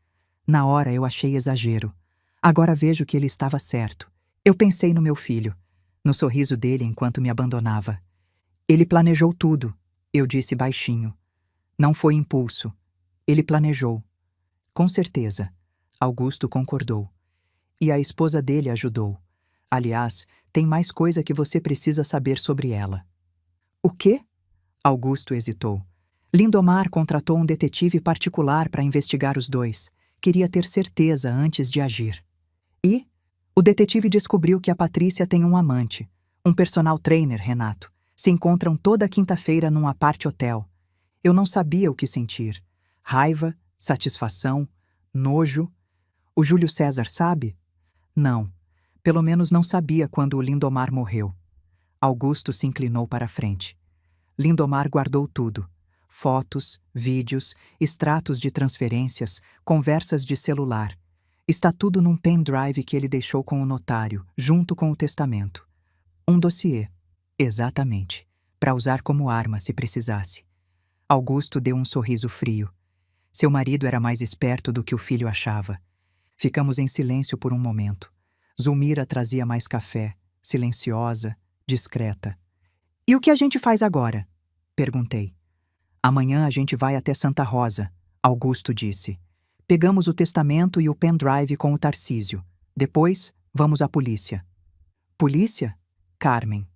Na hora eu achei exagero. Agora vejo que ele estava certo. Eu pensei no meu filho, no sorriso dele enquanto me abandonava. Ele planejou tudo, eu disse baixinho. Não foi impulso. Ele planejou. Com certeza. Augusto concordou. E a esposa dele ajudou. Aliás, tem mais coisa que você precisa saber sobre ela. O quê? Augusto hesitou. Lindomar contratou um detetive particular para investigar os dois. Queria ter certeza antes de agir. E? O detetive descobriu que a Patrícia tem um amante, um personal trainer, Renato. Se encontram toda quinta-feira num apart-hotel. Eu não sabia o que sentir. Raiva, satisfação, nojo. O Júlio César sabe? Não. Pelo menos não sabia quando o Lindomar morreu. Augusto se inclinou para a frente. Lindomar guardou tudo. Fotos, vídeos, extratos de transferências, conversas de celular. Está tudo num pendrive que ele deixou com o notário, junto com o testamento. Um dossiê. Exatamente. Para usar como arma se precisasse. Augusto deu um sorriso frio. Seu marido era mais esperto do que o filho achava. Ficamos em silêncio por um momento. Zulmira trazia mais café, silenciosa, discreta. E o que a gente faz agora? Perguntei. Amanhã a gente vai até Santa Rosa, Augusto disse. Pegamos o testamento e o pendrive com o Tarcísio. Depois, vamos à polícia. Polícia? Carmen.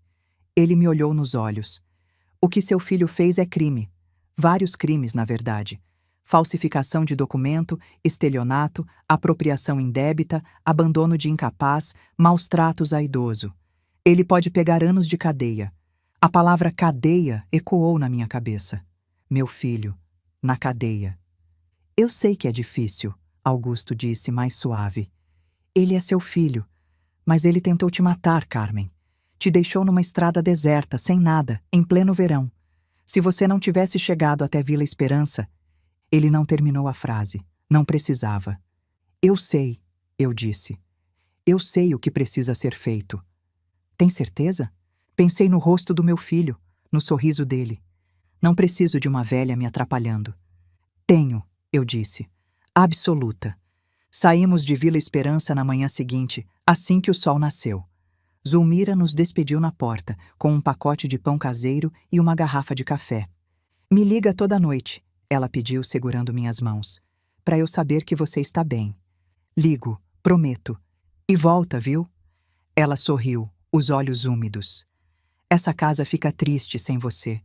Ele me olhou nos olhos. O que seu filho fez é crime. Vários crimes, na verdade. Falsificação de documento, estelionato, apropriação indébita, abandono de incapaz, maus tratos a idoso. Ele pode pegar anos de cadeia. A palavra cadeia ecoou na minha cabeça. Meu filho, na cadeia. Eu sei que é difícil, Augusto disse mais suave. Ele é seu filho, mas ele tentou te matar, Carmen. Te deixou numa estrada deserta, sem nada, em pleno verão. Se você não tivesse chegado até Vila Esperança... Ele não terminou a frase. Não precisava. Eu sei, eu disse. Eu sei o que precisa ser feito. Tem certeza? Pensei no rosto do meu filho, no sorriso dele. Não preciso de uma velha me atrapalhando. Tenho, eu disse. Absoluta. Saímos de Vila Esperança na manhã seguinte, assim que o sol nasceu. Zulmira nos despediu na porta, com um pacote de pão caseiro e uma garrafa de café. Me liga toda noite. Ela pediu, segurando minhas mãos. Para eu saber que você está bem. Ligo, prometo. E volta, viu? Ela sorriu, os olhos úmidos. Essa casa fica triste sem você.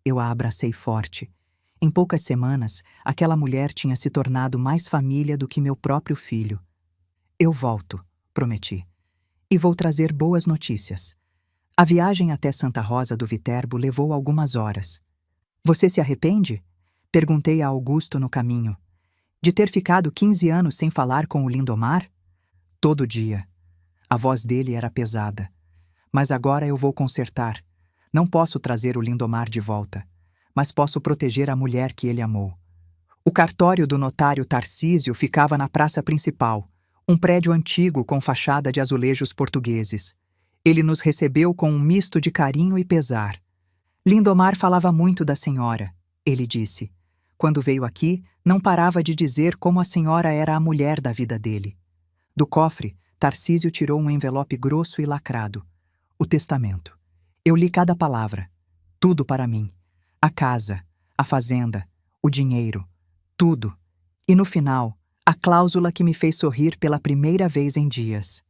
Eu a abracei forte. Em poucas semanas, aquela mulher tinha se tornado mais família do que meu próprio filho. Eu volto, prometi. E vou trazer boas notícias. A viagem até Santa Rosa do Viterbo levou algumas horas. Você se arrepende? Perguntei a Augusto no caminho. De ter ficado 15 anos sem falar com o Lindomar? Todo dia. A voz dele era pesada. Mas agora eu vou consertar. Não posso trazer o Lindomar de volta. mas posso proteger a mulher que ele amou. O cartório do notário Tarcísio ficava na praça principal, um prédio antigo com fachada de azulejos portugueses. Ele nos recebeu com um misto de carinho e pesar. Lindomar falava muito da senhora, ele disse. Quando veio aqui, não parava de dizer como a senhora era a mulher da vida dele. Do cofre, Tarcísio tirou um envelope grosso e lacrado. O testamento. Eu li cada palavra. Tudo para mim. A casa, a fazenda, o dinheiro. Tudo. E no final, a cláusula que me fez sorrir pela primeira vez em dias.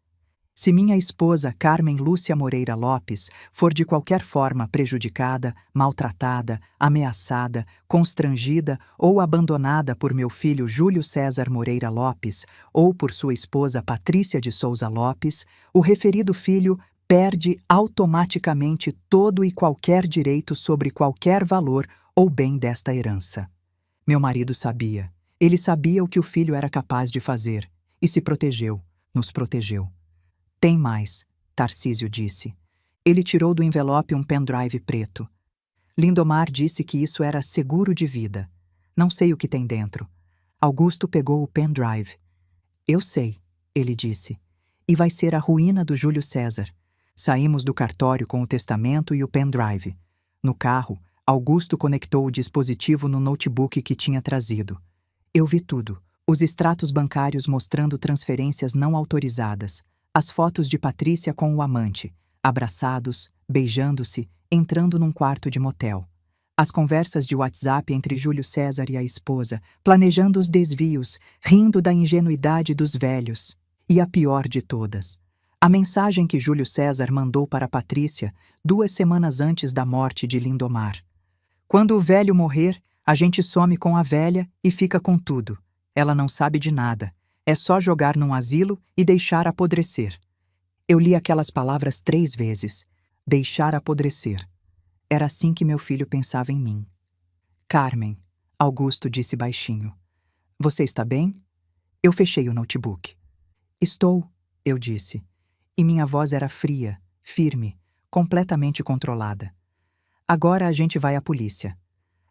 Se minha esposa Carmen Lúcia Moreira Lopes for de qualquer forma prejudicada, maltratada, ameaçada, constrangida ou abandonada por meu filho Júlio César Moreira Lopes ou por sua esposa Patrícia de Souza Lopes, o referido filho perde automaticamente todo e qualquer direito sobre qualquer valor ou bem desta herança. Meu marido sabia. Ele sabia o que o filho era capaz de fazer e se protegeu, nos protegeu. Tem mais, Tarcísio disse. Ele tirou do envelope um pendrive preto. Lindomar disse que isso era seguro de vida. Não sei o que tem dentro. Augusto pegou o pendrive. Eu sei, ele disse. E vai ser a ruína do Júlio César. Saímos do cartório com o testamento e o pendrive. No carro, Augusto conectou o dispositivo no notebook que tinha trazido. Eu vi tudo. Os extratos bancários mostrando transferências não autorizadas. As fotos de Patrícia com o amante, abraçados, beijando-se, entrando num quarto de motel. As conversas de WhatsApp entre Júlio César e a esposa, planejando os desvios, rindo da ingenuidade dos velhos. E a pior de todas, a mensagem que Júlio César mandou para Patrícia 2 semanas antes da morte de Lindomar. Quando o velho morrer, a gente some com a velha e fica com tudo. Ela não sabe de nada. É só jogar num asilo e deixar apodrecer. Eu li aquelas palavras 3 vezes. Deixar apodrecer. Era assim que meu filho pensava em mim. Carmen, Augusto disse baixinho. Você está bem? Eu fechei o notebook. Estou, eu disse. E minha voz era fria, firme, completamente controlada. Agora a gente vai à polícia.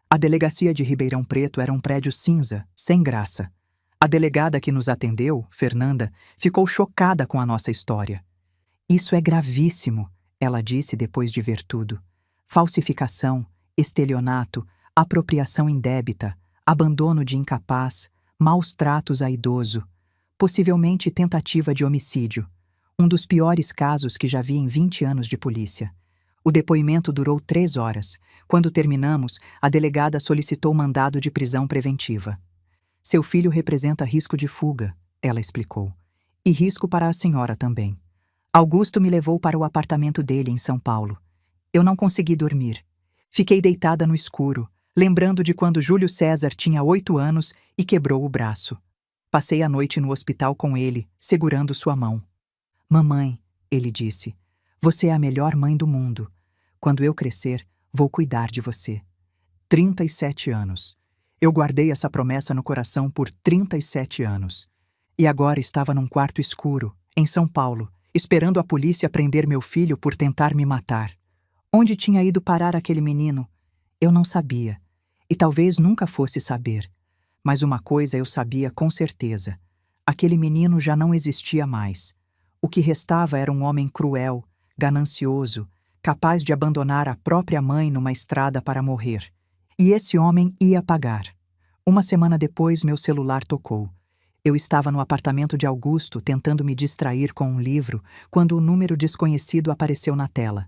A delegacia de Ribeirão Preto era um prédio cinza, sem graça. A delegada que nos atendeu, Fernanda, ficou chocada com a nossa história. Isso é gravíssimo, ela disse depois de ver tudo. Falsificação, estelionato, apropriação indébita, abandono de incapaz, maus tratos a idoso, possivelmente tentativa de homicídio. Um dos piores casos que já vi em 20 anos de polícia. O depoimento durou 3 horas. Quando terminamos, a delegada solicitou mandado de prisão preventiva. Seu filho representa risco de fuga, ela explicou. E risco para a senhora também. Augusto me levou para o apartamento dele em São Paulo. Eu não consegui dormir. Fiquei deitada no escuro, lembrando de quando Júlio César tinha 8 anos e quebrou o braço. Passei a noite no hospital com ele, segurando sua mão. Mamãe, ele disse, você é a melhor mãe do mundo. Quando eu crescer, vou cuidar de você. 37 anos. Eu guardei essa promessa no coração por 37 anos. E agora estava num quarto escuro, em São Paulo, esperando a polícia prender meu filho por tentar me matar. Onde tinha ido parar aquele menino? Eu não sabia. E talvez nunca fosse saber. Mas uma coisa eu sabia com certeza. Aquele menino já não existia mais. O que restava era um homem cruel, ganancioso, capaz de abandonar a própria mãe numa estrada para morrer. E esse homem ia pagar. Uma semana depois, meu celular tocou. Eu estava no apartamento de Augusto, tentando me distrair com um livro, quando o número desconhecido apareceu na tela.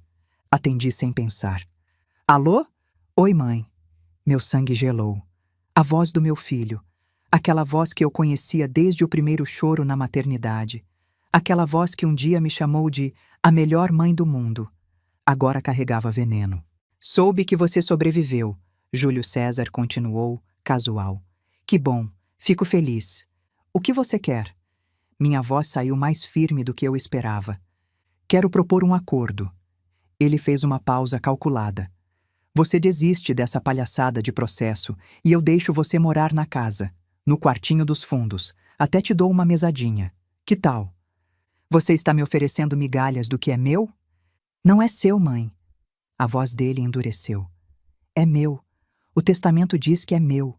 Atendi sem pensar. Alô? Oi, mãe. Meu sangue gelou. A voz do meu filho. Aquela voz que eu conhecia desde o primeiro choro na maternidade. Aquela voz que um dia me chamou de a melhor mãe do mundo. Agora carregava veneno. Soube que você sobreviveu, Júlio César continuou, casual. Que bom, fico feliz. O que você quer? Minha voz saiu mais firme do que eu esperava. Quero propor um acordo. Ele fez uma pausa calculada. Você desiste dessa palhaçada de processo e eu deixo você morar na casa, no quartinho dos fundos. Até te dou uma mesadinha. Que tal? Você está me oferecendo migalhas do que é meu? Não é seu, mãe. A voz dele endureceu. É meu. O testamento diz que é meu.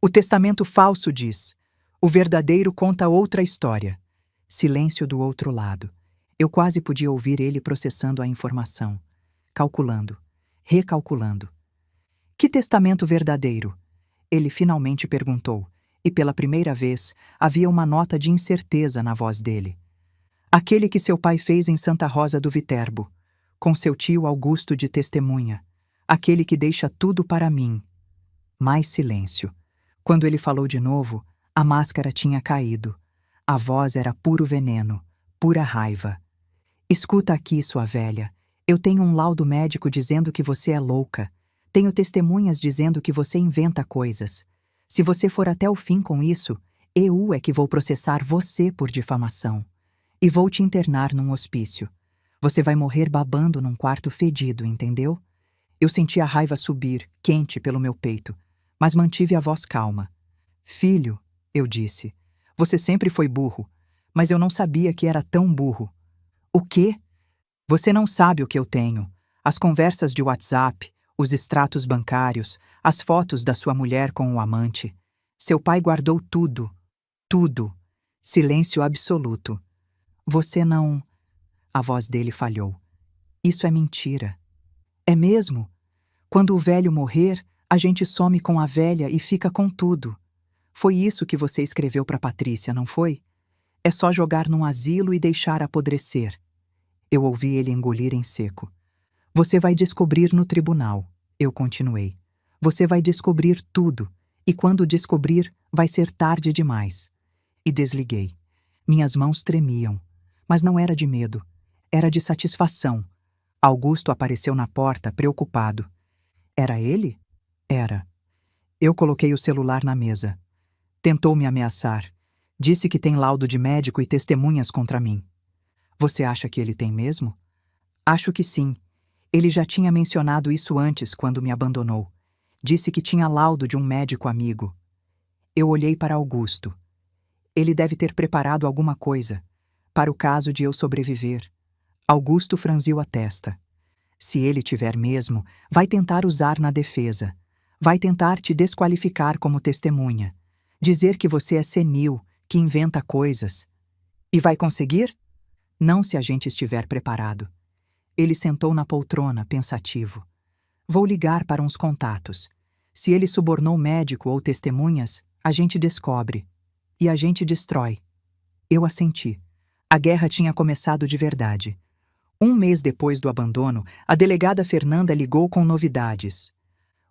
O testamento falso diz. O verdadeiro conta outra história. Silêncio do outro lado. Eu quase podia ouvir ele processando a informação. Calculando. Recalculando. Que testamento verdadeiro? Ele finalmente perguntou, e pela primeira vez havia uma nota de incerteza na voz dele. Aquele que seu pai fez em Santa Rosa do Viterbo, com seu tio Augusto de testemunha. Aquele que deixa tudo para mim. Mais silêncio. Quando ele falou de novo, a máscara tinha caído. A voz era puro veneno, pura raiva. Escuta aqui, sua velha. Eu tenho um laudo médico dizendo que você é louca. Tenho testemunhas dizendo que você inventa coisas. Se você for até o fim com isso, eu é que vou processar você por difamação. E vou te internar num hospício. Você vai morrer babando num quarto fedido, entendeu? Eu senti a raiva subir, quente pelo meu peito, mas mantive a voz calma. Filho, eu disse, você sempre foi burro, mas eu não sabia que era tão burro. O quê? Você não sabe o que eu tenho. As conversas de WhatsApp, os extratos bancários, as fotos da sua mulher com o amante. Seu pai guardou tudo. Tudo. Silêncio absoluto. Você não... A voz dele falhou. Isso é mentira. É mesmo? Quando o velho morrer, a gente some com a velha e fica com tudo. Foi isso que você escreveu para Patrícia, não foi? É só jogar num asilo e deixar apodrecer. Eu ouvi ele engolir em seco. Você vai descobrir no tribunal, eu continuei. Você vai descobrir tudo, e quando descobrir, vai ser tarde demais. E desliguei. Minhas mãos tremiam, mas não era de medo, era de satisfação. Augusto apareceu na porta, preocupado. Era ele? Era. Eu coloquei o celular na mesa. Tentou me ameaçar. Disse que tem laudo de médico e testemunhas contra mim. Você acha que ele tem mesmo? Acho que sim. Ele já tinha mencionado isso antes, quando me abandonou. Disse que tinha laudo de um médico amigo. Eu olhei para Augusto. Ele deve ter preparado alguma coisa, para o caso de eu sobreviver. Augusto franziu a testa. Se ele tiver mesmo, vai tentar usar na defesa. Vai tentar te desqualificar como testemunha. Dizer que você é senil, que inventa coisas. E vai conseguir? Não se a gente estiver preparado. Ele sentou na poltrona, pensativo. Vou ligar para uns contatos. Se ele subornou médico ou testemunhas, a gente descobre. E a gente destrói. Eu assenti. A guerra tinha começado de verdade. Um mês depois do abandono, a delegada Fernanda ligou com novidades.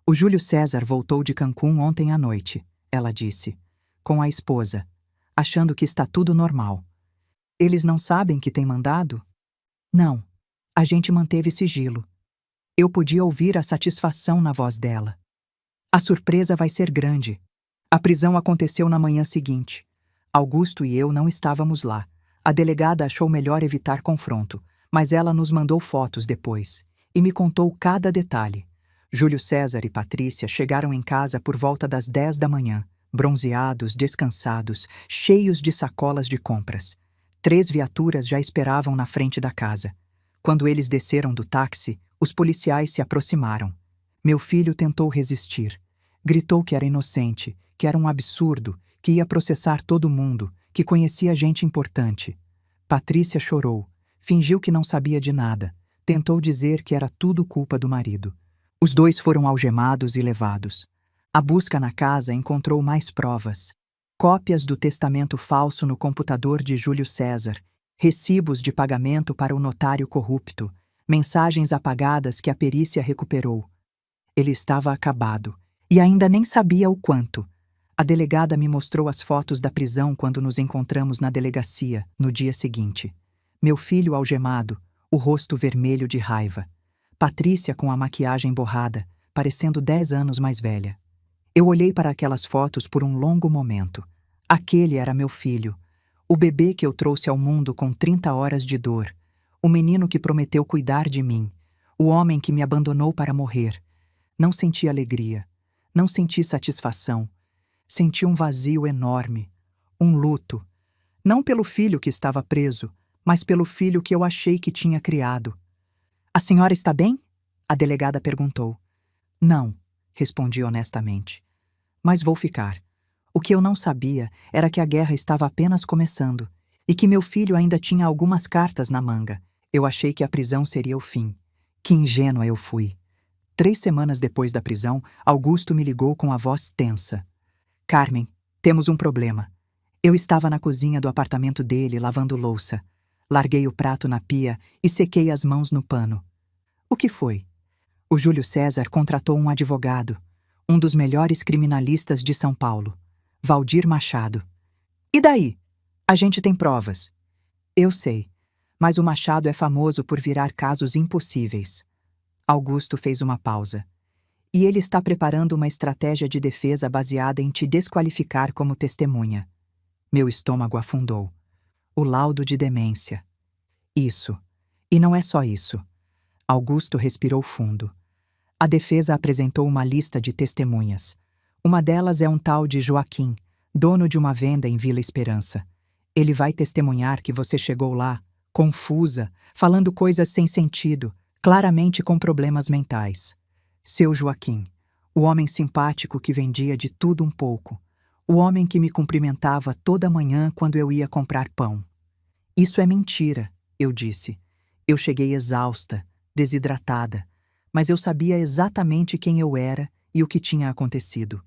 O Júlio César voltou de Cancún ontem à noite, ela disse, com a esposa, achando que está tudo normal. Eles não sabem que tem mandado? Não. A gente manteve sigilo. Eu podia ouvir a satisfação na voz dela. A surpresa vai ser grande. A prisão aconteceu na manhã seguinte. Augusto e eu não estávamos lá. A delegada achou melhor evitar confronto, mas ela nos mandou fotos depois e me contou cada detalhe. Júlio César e Patrícia chegaram em casa por volta das 10 da manhã, bronzeados, descansados, cheios de sacolas de compras. 3 viaturas já esperavam na frente da casa. Quando eles desceram do táxi, os policiais se aproximaram. Meu filho tentou resistir. Gritou que era inocente, que era um absurdo, que ia processar todo mundo, que conhecia gente importante. Patrícia chorou, fingiu que não sabia de nada, tentou dizer que era tudo culpa do marido. Os 2 foram algemados e levados. A busca na casa encontrou mais provas. Cópias do testamento falso no computador de Júlio César, recibos de pagamento para o notário corrupto, mensagens apagadas que a perícia recuperou. Ele estava acabado, e ainda nem sabia o quanto. A delegada me mostrou as fotos da prisão quando nos encontramos na delegacia, no dia seguinte. Meu filho algemado, o rosto vermelho de raiva. Patrícia com a maquiagem borrada, parecendo 10 anos mais velha. Eu olhei para aquelas fotos por um longo momento. Aquele era meu filho, o bebê que eu trouxe ao mundo com 30 horas de dor, o menino que prometeu cuidar de mim, o homem que me abandonou para morrer. Não senti alegria, não senti satisfação. Senti um vazio enorme, um luto. Não pelo filho que estava preso, mas pelo filho que eu achei que tinha criado. A senhora está bem? A delegada perguntou. Não, respondi honestamente. Mas vou ficar. O que eu não sabia era que a guerra estava apenas começando e que meu filho ainda tinha algumas cartas na manga. Eu achei que a prisão seria o fim. Que ingênua eu fui. 3 semanas depois da prisão, Augusto me ligou com a voz tensa. Carmen, temos um problema. Eu estava na cozinha do apartamento dele lavando louça. Larguei o prato na pia e sequei as mãos no pano. O que foi? O Júlio César contratou um advogado, um dos melhores criminalistas de São Paulo, Valdir Machado. E daí? A gente tem provas. Eu sei, mas o Machado é famoso por virar casos impossíveis. Augusto fez uma pausa. E ele está preparando uma estratégia de defesa baseada em te desqualificar como testemunha. Meu estômago afundou. O laudo de demência. Isso. E não é só isso. Augusto respirou fundo. A defesa apresentou uma lista de testemunhas. Uma delas é um tal de Joaquim, dono de uma venda em Vila Esperança. Ele vai testemunhar que você chegou lá, confusa, falando coisas sem sentido, claramente com problemas mentais. Seu Joaquim, o homem simpático que vendia de tudo um pouco, o homem que me cumprimentava toda manhã quando eu ia comprar pão. Isso é mentira, eu disse. Eu cheguei exausta, desidratada, mas eu sabia exatamente quem eu era e o que tinha acontecido.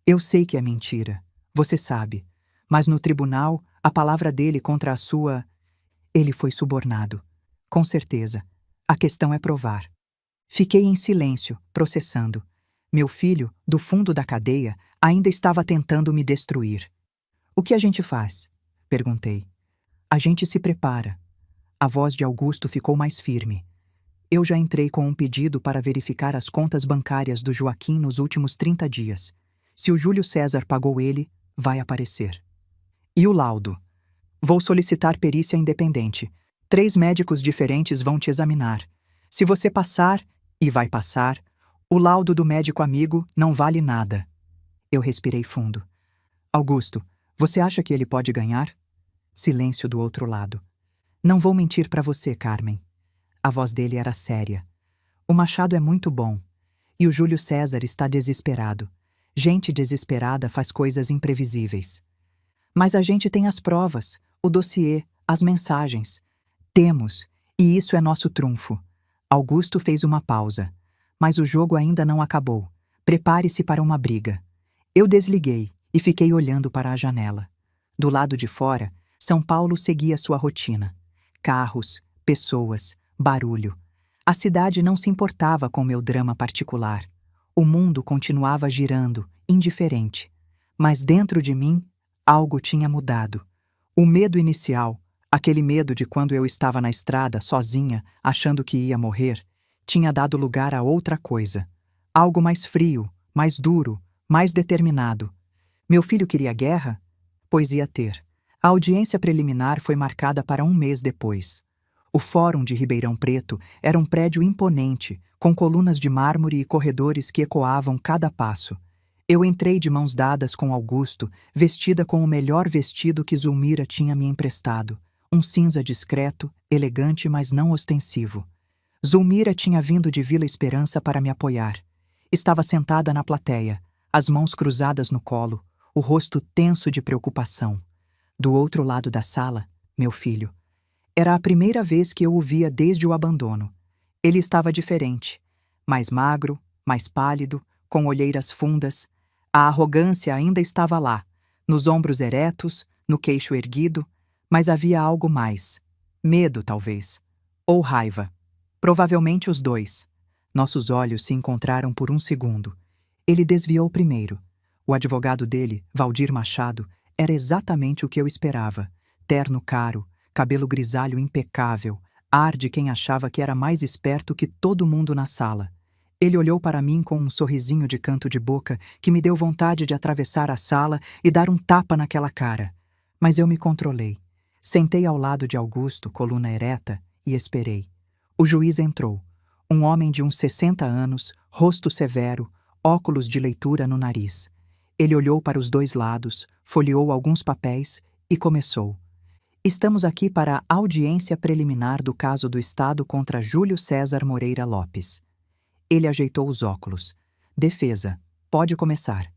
Eu sei que é mentira, você sabe, mas no tribunal, a palavra dele contra a sua... Ele foi subornado. Com certeza. A questão é provar. Fiquei em silêncio, processando. Meu filho, do fundo da cadeia, ainda estava tentando me destruir. O que a gente faz? Perguntei. A gente se prepara. A voz de Augusto ficou mais firme. Eu já entrei com um pedido para verificar as contas bancárias do Joaquim nos últimos 30 dias. Se o Júlio César pagou ele, vai aparecer. E o laudo? Vou solicitar perícia independente. 3 médicos diferentes vão te examinar. Se você passar, e vai passar, o laudo do médico amigo não vale nada. Eu respirei fundo. Augusto, você acha que ele pode ganhar? Silêncio do outro lado. Não vou mentir para você, Carmen. A voz dele era séria. O Machado é muito bom. E o Júlio César está desesperado. Gente desesperada faz coisas imprevisíveis. Mas a gente tem as provas, o dossiê, as mensagens. Temos, e isso é nosso trunfo. Augusto fez uma pausa. Mas o jogo ainda não acabou. Prepare-se para uma briga. Eu desliguei e fiquei olhando para a janela. Do lado de fora, São Paulo seguia sua rotina. Carros, pessoas, barulho. A cidade não se importava com meu drama particular. O mundo continuava girando, indiferente. Mas dentro de mim, algo tinha mudado. O medo inicial, aquele medo de quando eu estava na estrada, sozinha, achando que ia morrer, tinha dado lugar a outra coisa. Algo mais frio, mais duro, mais determinado. Meu filho queria guerra? Pois ia ter. A audiência preliminar foi marcada para 1 mês depois. O Fórum de Ribeirão Preto era um prédio imponente, com colunas de mármore e corredores que ecoavam cada passo. Eu entrei de mãos dadas com Augusto, vestida com o melhor vestido que Zulmira tinha me emprestado, um cinza discreto, elegante, mas não ostensivo. Zulmira tinha vindo de Vila Esperança para me apoiar. Estava sentada na plateia, as mãos cruzadas no colo, o rosto tenso de preocupação. Do outro lado da sala, meu filho. Era a primeira vez que eu o via desde o abandono. Ele estava diferente, mais magro, mais pálido, com olheiras fundas. A arrogância ainda estava lá, nos ombros eretos, no queixo erguido, mas havia algo mais. Medo, talvez. Ou raiva. Provavelmente os dois. Nossos olhos se encontraram por um segundo. Ele desviou primeiro. O advogado dele, Valdir Machado, era exatamente o que eu esperava. Terno caro, cabelo grisalho impecável, ar de quem achava que era mais esperto que todo mundo na sala. Ele olhou para mim com um sorrisinho de canto de boca que me deu vontade de atravessar a sala e dar um tapa naquela cara. Mas eu me controlei. Sentei ao lado de Augusto, coluna ereta, e esperei. O juiz entrou. Um homem de uns 60 anos, rosto severo, óculos de leitura no nariz. Ele olhou para os 2 lados, folheou alguns papéis e começou. Estamos aqui para a audiência preliminar do caso do Estado contra Júlio César Moreira Lopes. Ele ajeitou os óculos. Defesa. Pode começar.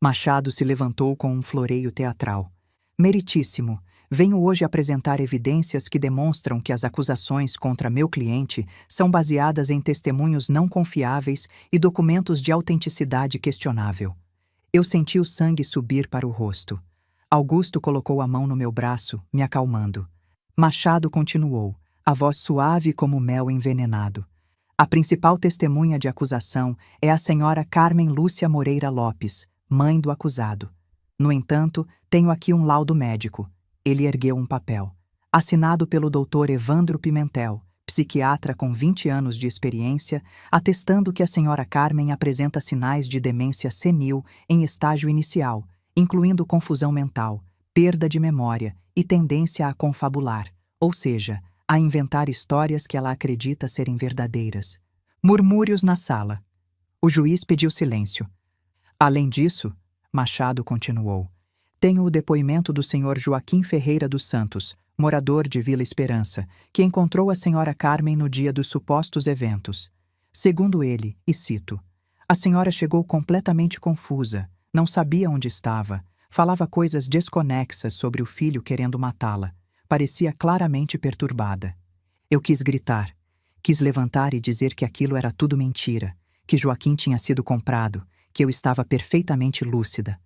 Machado se levantou com um floreio teatral. Meritíssimo, venho hoje apresentar evidências que demonstram que as acusações contra meu cliente são baseadas em testemunhos não confiáveis e documentos de autenticidade questionável. Eu senti o sangue subir para o rosto. Augusto colocou a mão no meu braço, me acalmando. Machado continuou, a voz suave como mel envenenado. A principal testemunha de acusação é a senhora Carmen Lúcia Moreira Lopes, mãe do acusado. No entanto, tenho aqui um laudo médico. Ele ergueu um papel. Assinado pelo Dr. Evandro Pimentel, psiquiatra com 20 anos de experiência, atestando que a senhora Carmen apresenta sinais de demência senil em estágio inicial, incluindo confusão mental, perda de memória e tendência a confabular, ou seja, a inventar histórias que ela acredita serem verdadeiras. Murmúrios na sala. O juiz pediu silêncio. Além disso, Machado continuou, tenho o depoimento do senhor Joaquim Ferreira dos Santos, morador de Vila Esperança, que encontrou a senhora Carmen no dia dos supostos eventos. Segundo ele, e cito, a senhora chegou completamente confusa, não sabia onde estava, falava coisas desconexas sobre o filho querendo matá-la, parecia claramente perturbada. Eu quis gritar, quis levantar e dizer que aquilo era tudo mentira, que Joaquim tinha sido comprado, que eu estava perfeitamente lúcida.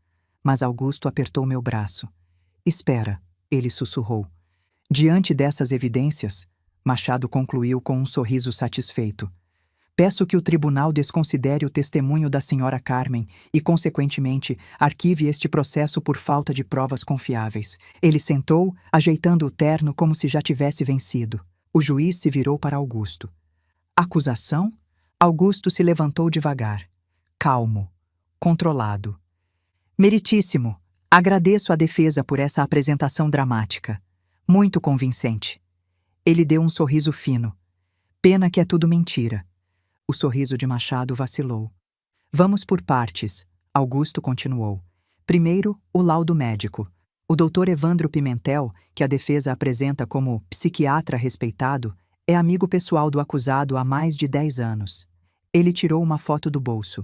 Mas Augusto apertou meu braço. Espera, ele sussurrou. Diante dessas evidências, Machado concluiu com um sorriso satisfeito. Peço que o tribunal desconsidere o testemunho da senhora Carmen e, consequentemente, arquive este processo por falta de provas confiáveis. Ele sentou, ajeitando o terno como se já tivesse vencido. O juiz se virou para Augusto. Acusação? Augusto se levantou devagar. Calmo. Controlado. Meritíssimo, agradeço à defesa por essa apresentação dramática. Muito convincente. Ele deu um sorriso fino. Pena que é tudo mentira. O sorriso de Machado vacilou. Vamos por partes, Augusto continuou. Primeiro, o laudo médico. O Dr. Evandro Pimentel, que a defesa apresenta como psiquiatra respeitado, é amigo pessoal do acusado há mais de 10 anos. Ele tirou uma foto do bolso.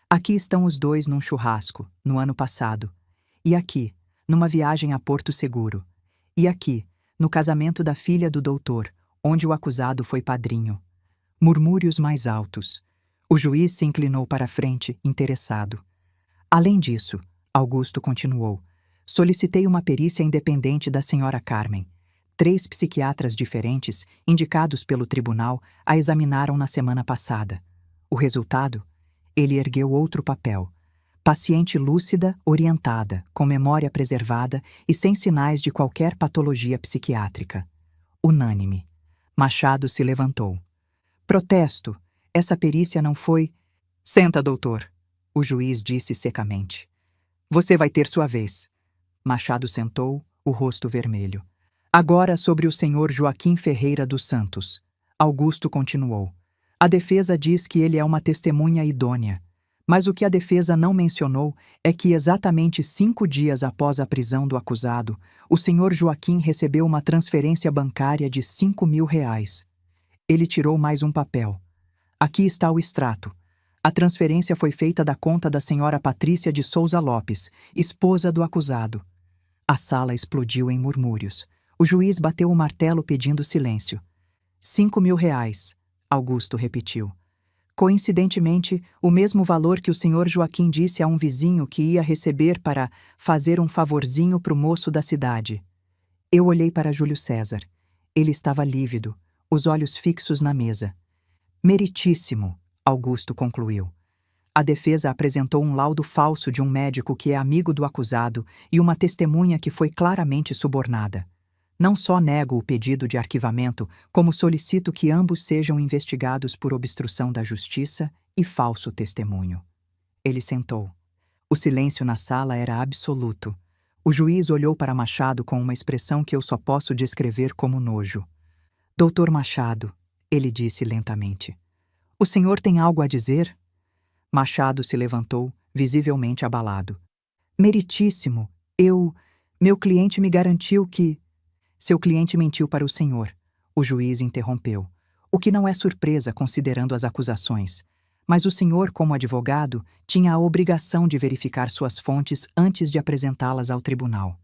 Aqui estão os dois num churrasco, no ano passado. E aqui, numa viagem a Porto Seguro. E aqui, no casamento da filha do doutor, onde o acusado foi padrinho. Murmúrios mais altos. O juiz se inclinou para a frente, interessado. Além disso, Augusto continuou, solicitei uma perícia independente da senhora Carmen. 3 psiquiatras diferentes, indicados pelo tribunal, a examinaram na semana passada. O resultado? Ele ergueu outro papel. Paciente lúcida, orientada, com memória preservada e sem sinais de qualquer patologia psiquiátrica. Unânime. Machado se levantou. Protesto. Essa perícia não foi... Senta, doutor. O juiz disse secamente. Você vai ter sua vez. Machado sentou, o rosto vermelho. Agora sobre o senhor Joaquim Ferreira dos Santos. Augusto continuou. A defesa diz que ele é uma testemunha idônea. Mas o que a defesa não mencionou é que exatamente 5 dias após a prisão do acusado, o senhor Joaquim recebeu uma transferência bancária de R$ 5.000. Ele tirou mais um papel. Aqui está o extrato. A transferência foi feita da conta da senhora Patrícia de Souza Lopes, esposa do acusado. A sala explodiu em murmúrios. O juiz bateu o martelo pedindo silêncio. R$ 5.000, Augusto repetiu. Coincidentemente, o mesmo valor que o senhor Joaquim disse a um vizinho que ia receber para fazer um favorzinho pro moço da cidade. Eu olhei para Júlio César. Ele estava lívido, os olhos fixos na mesa. Meritíssimo, Augusto concluiu. A defesa apresentou um laudo falso de um médico que é amigo do acusado e uma testemunha que foi claramente subornada. Não só nego o pedido de arquivamento, como solicito que ambos sejam investigados por obstrução da justiça e falso testemunho. Ele sentou. O silêncio na sala era absoluto. O juiz olhou para Machado com uma expressão que eu só posso descrever como nojo. Doutor Machado, ele disse lentamente. O senhor tem algo a dizer? Machado se levantou, visivelmente abalado. Meritíssimo, meu cliente me garantiu que... Seu cliente mentiu para o senhor. O juiz interrompeu. O que não é surpresa considerando as acusações. Mas o senhor, como advogado, tinha a obrigação de verificar suas fontes antes de apresentá-las ao tribunal.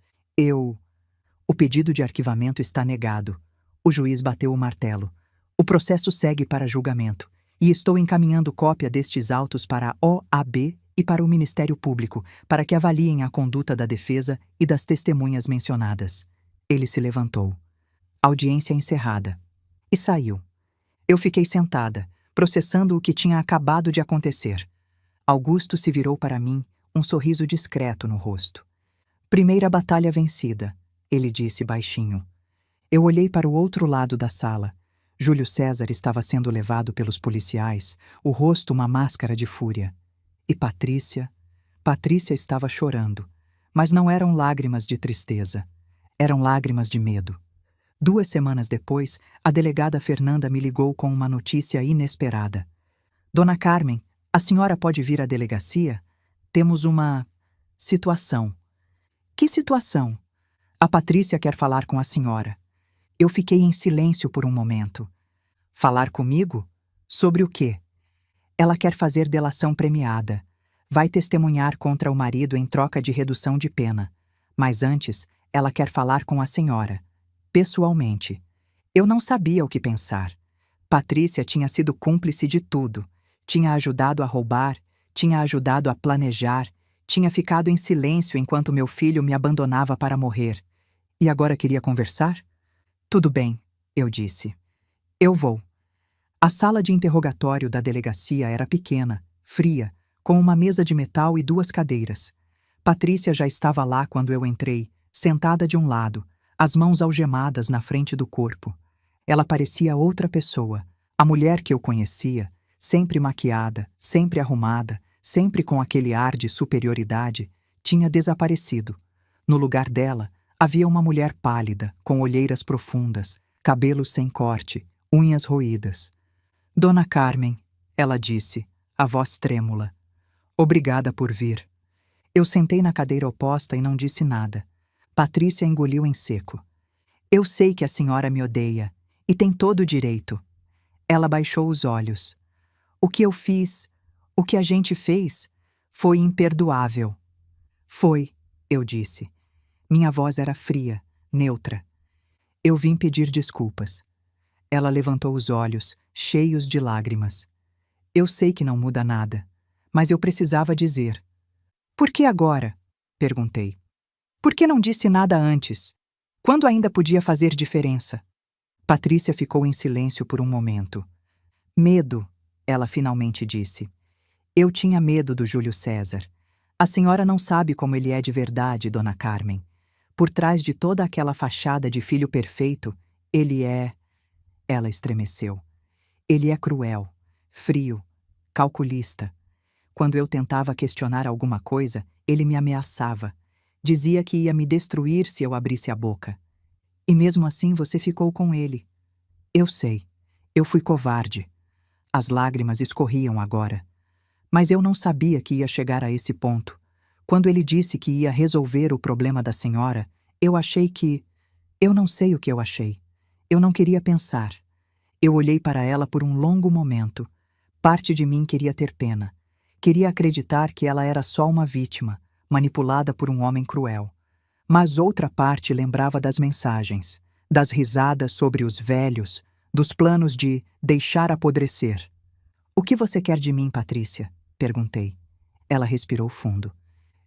O pedido de arquivamento está negado. O juiz bateu o martelo. O processo segue para julgamento, e estou encaminhando cópia destes autos para a OAB e para o Ministério Público, para que avaliem a conduta da defesa e das testemunhas mencionadas. Ele se levantou. Audiência encerrada. E saiu. Eu fiquei sentada, processando o que tinha acabado de acontecer. Augusto se virou para mim, um sorriso discreto no rosto. Primeira batalha vencida, ele disse baixinho. Eu olhei para o outro lado da sala. Júlio César estava sendo levado pelos policiais, o rosto uma máscara de fúria. E Patrícia estava chorando, mas não eram lágrimas de tristeza, eram lágrimas de medo. 2 semanas depois, a delegada Fernanda me ligou com uma notícia inesperada. Dona Carmen, a senhora pode vir à delegacia? Temos uma situação. Que situação? A Patrícia quer falar com a senhora. Eu fiquei em silêncio por um momento. Falar comigo? Sobre o quê? Ela quer fazer delação premiada. Vai testemunhar contra o marido em troca de redução de pena. Mas antes, ela quer falar com a senhora. Pessoalmente. Eu não sabia o que pensar. Patrícia tinha sido cúmplice de tudo. Tinha ajudado a roubar, tinha ajudado a planejar, tinha ficado em silêncio enquanto meu filho me abandonava para morrer. E agora queria conversar? Tudo bem, eu disse. Eu vou. A sala de interrogatório da delegacia era pequena, fria, com uma mesa de metal e 2 cadeiras. Patrícia já estava lá quando eu entrei, sentada de um lado, as mãos algemadas na frente do corpo. Ela parecia outra pessoa, a mulher que eu conhecia, sempre maquiada, sempre arrumada, sempre com aquele ar de superioridade, tinha desaparecido. No lugar dela, havia uma mulher pálida, com olheiras profundas, cabelos sem corte, unhas roídas. Dona Carmen, ela disse, a voz trêmula. Obrigada por vir. Eu sentei na cadeira oposta e não disse nada. Patrícia engoliu em seco. Eu sei que a senhora me odeia, e tem todo o direito. Ela baixou os olhos. O que eu fiz, o que a gente fez, foi imperdoável. Foi, eu disse. Minha voz era fria, neutra. Eu vim pedir desculpas. Ela levantou os olhos, cheios de lágrimas. Eu sei que não muda nada, mas eu precisava dizer. Por que agora? Perguntei. Por que não disse nada antes? Quando ainda podia fazer diferença? Patrícia ficou em silêncio por um momento. Medo, ela finalmente disse. Eu tinha medo do Júlio César. A senhora não sabe como ele é de verdade, Dona Carmen. Por trás de toda aquela fachada de filho perfeito, ele é... Ela estremeceu. Ele é cruel, frio, calculista. Quando eu tentava questionar alguma coisa, ele me ameaçava. Dizia que ia me destruir se eu abrisse a boca. E mesmo assim você ficou com ele. Eu sei. Eu fui covarde. As lágrimas escorriam agora. Mas eu não sabia que ia chegar a esse ponto. Quando ele disse que ia resolver o problema da senhora, eu achei que... Eu não sei o que eu achei. Eu não queria pensar. Eu olhei para ela por um longo momento. Parte de mim queria ter pena. Queria acreditar que ela era só uma vítima, manipulada por um homem cruel. Mas outra parte lembrava das mensagens, das risadas sobre os velhos, dos planos de deixar apodrecer. O que você quer de mim, Patrícia? Perguntei. Ela respirou fundo.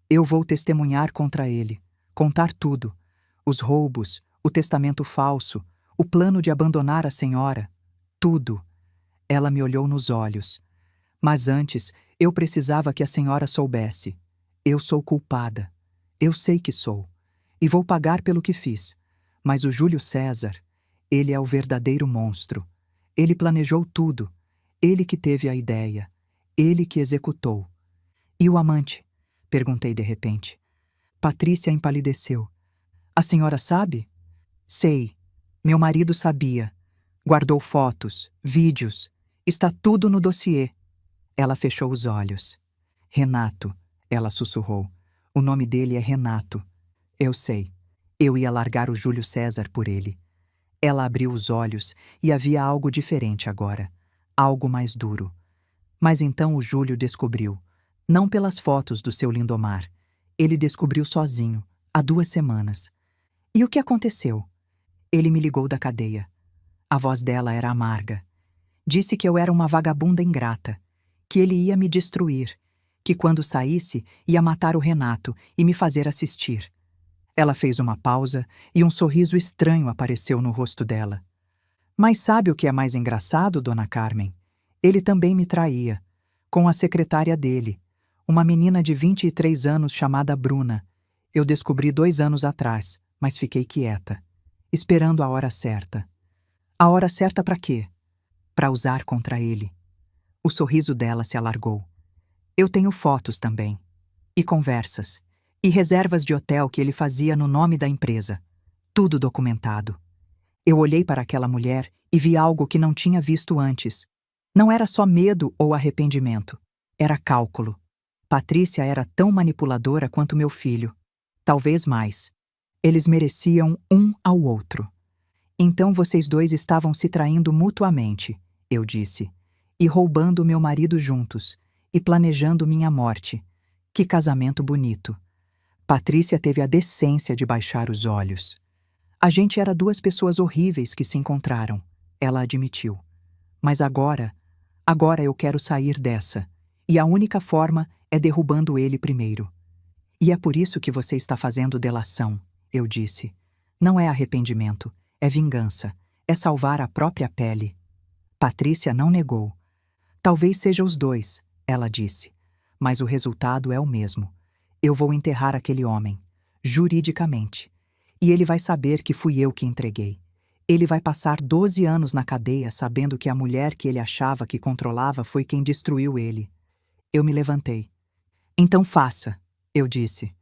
Eu vou testemunhar contra ele, contar tudo. Os roubos, o testamento falso, o plano de abandonar a senhora. Tudo. Ela me olhou nos olhos. Mas antes, eu precisava que a senhora soubesse. Eu sou culpada. Eu sei que sou. E vou pagar pelo que fiz. Mas o Júlio César, ele é o verdadeiro monstro. Ele planejou tudo. Ele que teve a ideia. Ele que executou. E o amante? Perguntei de repente. Patrícia empalideceu. A senhora sabe? Sei. Meu marido sabia. Guardou fotos, vídeos. Está tudo no dossiê. Ela fechou os olhos. Renato, ela sussurrou. O nome dele é Renato. Eu sei. Eu ia largar o Júlio César por ele. Ela abriu os olhos e havia algo diferente agora. Algo mais duro. Mas então o Júlio descobriu. Não pelas fotos do seu Lindomar. Ele descobriu sozinho, há 2 semanas. E o que aconteceu? Ele me ligou da cadeia. A voz dela era amarga. Disse que eu era uma vagabunda ingrata, que ele ia me destruir, que quando saísse ia matar o Renato e me fazer assistir. Ela fez uma pausa e um sorriso estranho apareceu no rosto dela. Mas sabe o que é mais engraçado, dona Carmen? Ele também me traía, com a secretária dele, uma menina de 23 anos chamada Bruna. Eu descobri 2 anos atrás, mas fiquei quieta, esperando a hora certa. A hora certa para quê? Para usar contra ele. O sorriso dela se alargou. Eu tenho fotos também. E conversas. E reservas de hotel que ele fazia no nome da empresa. Tudo documentado. Eu olhei para aquela mulher e vi algo que não tinha visto antes. Não era só medo ou arrependimento. Era cálculo. Patrícia era tão manipuladora quanto meu filho. Talvez mais. Eles mereciam um ao outro. Então vocês dois estavam se traindo mutuamente, eu disse, e roubando meu marido juntos, e planejando minha morte. Que casamento bonito. Patrícia teve a decência de baixar os olhos. A gente era 2 pessoas horríveis que se encontraram, ela admitiu. Mas agora eu quero sair dessa, e a única forma é derrubando ele primeiro. E é por isso que você está fazendo delação, eu disse. Não é arrependimento, é vingança, é salvar a própria pele. Patrícia não negou. Talvez seja os dois, ela disse, mas o resultado é o mesmo. Eu vou enterrar aquele homem, juridicamente. E ele vai saber que fui eu que entreguei. Ele vai passar 12 anos na cadeia sabendo que a mulher que ele achava que controlava foi quem destruiu ele. Eu me levantei. Então faça, eu disse.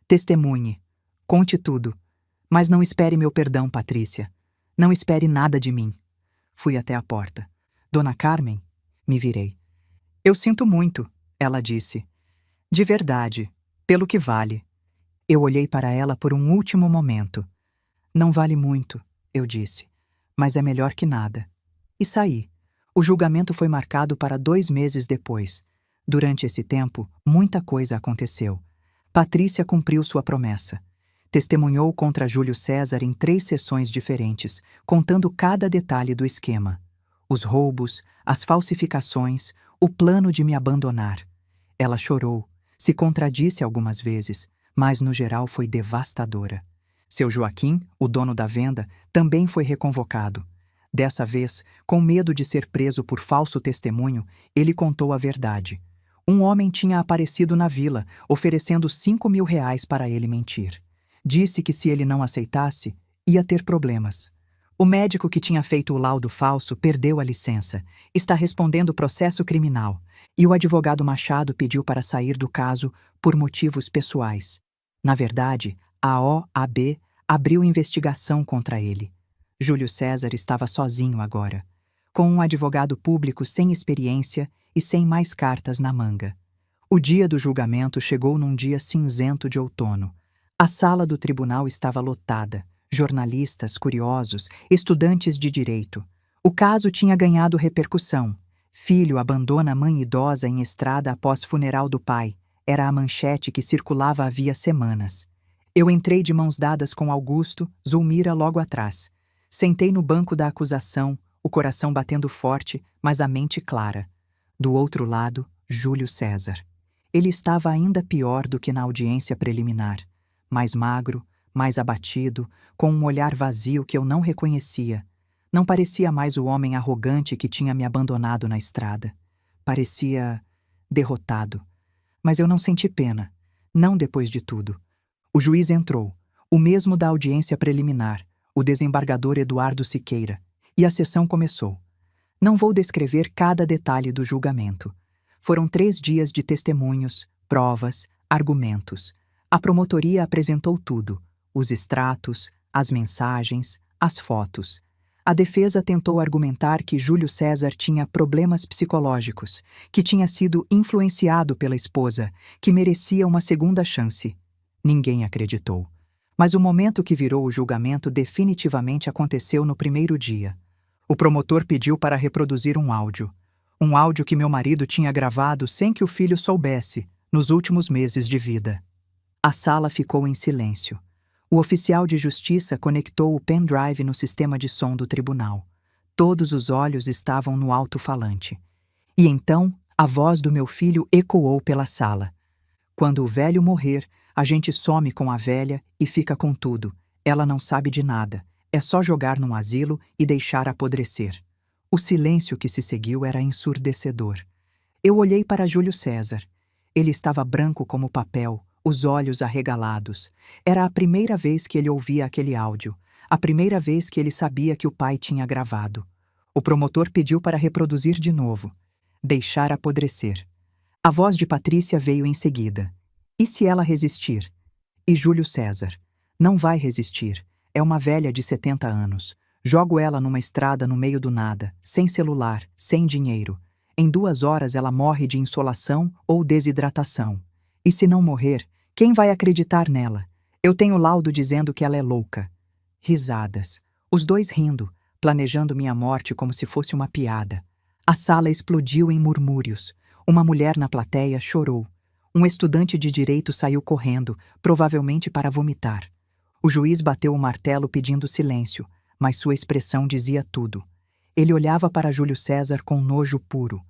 Testemunhe. Conte tudo. Mas não espere meu perdão, Patrícia. Não espere nada de mim. Fui até a porta. Dona Carmen? Me virei. Eu sinto muito, ela disse. De verdade, pelo que vale. Eu olhei para ela por um último momento. Não vale muito, eu disse, mas é melhor que nada. E saí. O julgamento foi marcado para 2 meses depois. Durante esse tempo, muita coisa aconteceu. Patrícia cumpriu sua promessa. Testemunhou contra Júlio César em 3 sessões diferentes, contando cada detalhe do esquema. Os roubos, as falsificações, o plano de me abandonar. Ela chorou, se contradisse algumas vezes, mas no geral foi devastadora. Seu Joaquim, o dono da venda, também foi reconvocado. Dessa vez, com medo de ser preso por falso testemunho, ele contou a verdade. Um homem tinha aparecido na vila, oferecendo 5.000 reais para ele mentir. Disse que se ele não aceitasse, ia ter problemas. O médico que tinha feito o laudo falso perdeu a licença, está respondendo processo criminal, e o advogado Machado pediu para sair do caso por motivos pessoais. Na verdade, a OAB abriu investigação contra ele. Júlio César estava sozinho agora, com um advogado público sem experiência e sem mais cartas na manga. O dia do julgamento chegou num dia cinzento de outono. A sala do tribunal estava lotada. Jornalistas, curiosos, estudantes de direito. O caso tinha ganhado repercussão. Filho abandona mãe idosa em estrada após funeral do pai. Era a manchete que circulava havia semanas. Eu entrei de mãos dadas com Augusto, Zulmira logo atrás. Sentei no banco da acusação, o coração batendo forte, mas a mente clara. Do outro lado, Júlio César. Ele estava ainda pior do que na audiência preliminar. Mais magro, mais abatido, com um olhar vazio que eu não reconhecia. Não parecia mais o homem arrogante que tinha me abandonado na estrada. Parecia derrotado. Mas eu não senti pena, não depois de tudo. O juiz entrou, o mesmo da audiência preliminar, o desembargador Eduardo Siqueira, e a sessão começou. Não vou descrever cada detalhe do julgamento. Foram 3 dias de testemunhos, provas, argumentos. A promotoria apresentou tudo: os extratos, as mensagens, as fotos. A defesa tentou argumentar que Júlio César tinha problemas psicológicos, que tinha sido influenciado pela esposa, que merecia uma segunda chance. Ninguém acreditou. Mas o momento que virou o julgamento definitivamente aconteceu no primeiro dia. O promotor pediu para reproduzir um áudio. Um áudio que meu marido tinha gravado sem que o filho soubesse, nos últimos meses de vida. A sala ficou em silêncio. O oficial de justiça conectou o pendrive no sistema de som do tribunal. Todos os olhos estavam no alto-falante. E então, a voz do meu filho ecoou pela sala. Quando o velho morrer, a gente some com a velha e fica com tudo. Ela não sabe de nada. É só jogar num asilo e deixar apodrecer. O silêncio que se seguiu era ensurdecedor. Eu olhei para Júlio César. Ele estava branco como papel, os olhos arregalados. Era a primeira vez que ele ouvia aquele áudio. A primeira vez que ele sabia que o pai tinha gravado. O promotor pediu para reproduzir de novo. Deixar apodrecer. A voz de Patrícia veio em seguida. E se ela resistir? E Júlio César? Não vai resistir. É uma velha de 70 anos. Jogo ela numa estrada no meio do nada, sem celular, sem dinheiro. Em 2 horas ela morre de insolação ou desidratação. E se não morrer, quem vai acreditar nela? Eu tenho laudo dizendo que ela é louca. Risadas. Os dois rindo, planejando minha morte como se fosse uma piada. A sala explodiu em murmúrios. Uma mulher na plateia chorou. Um estudante de direito saiu correndo, provavelmente para vomitar. O juiz bateu o martelo pedindo silêncio, mas sua expressão dizia tudo. Ele olhava para Júlio César com nojo puro.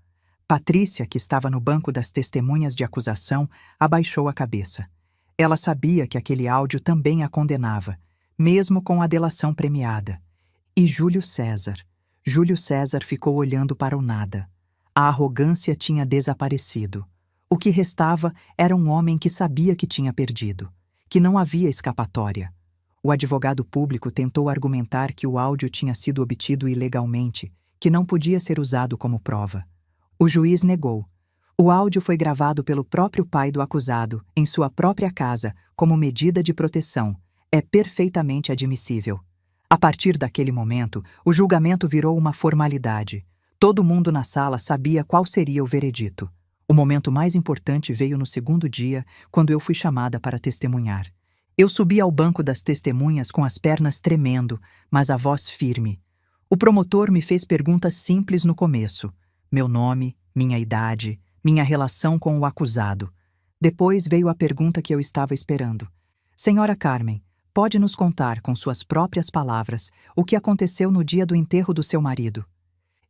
Patrícia, que estava no banco das testemunhas de acusação, abaixou a cabeça. Ela sabia que aquele áudio também a condenava, mesmo com a delação premiada. E Júlio César? Júlio César ficou olhando para o nada. A arrogância tinha desaparecido. O que restava era um homem que sabia que tinha perdido, que não havia escapatória. O advogado público tentou argumentar que o áudio tinha sido obtido ilegalmente, que não podia ser usado como prova. O juiz negou. O áudio foi gravado pelo próprio pai do acusado, em sua própria casa, como medida de proteção. É perfeitamente admissível. A partir daquele momento, o julgamento virou uma formalidade. Todo mundo na sala sabia qual seria o veredito. O momento mais importante veio no segundo dia, quando eu fui chamada para testemunhar. Eu subi ao banco das testemunhas com as pernas tremendo, mas a voz firme. O promotor me fez perguntas simples no começo. Meu nome, minha idade, minha relação com o acusado. Depois veio a pergunta que eu estava esperando. Senhora Carmen, pode nos contar, com suas próprias palavras, o que aconteceu no dia do enterro do seu marido?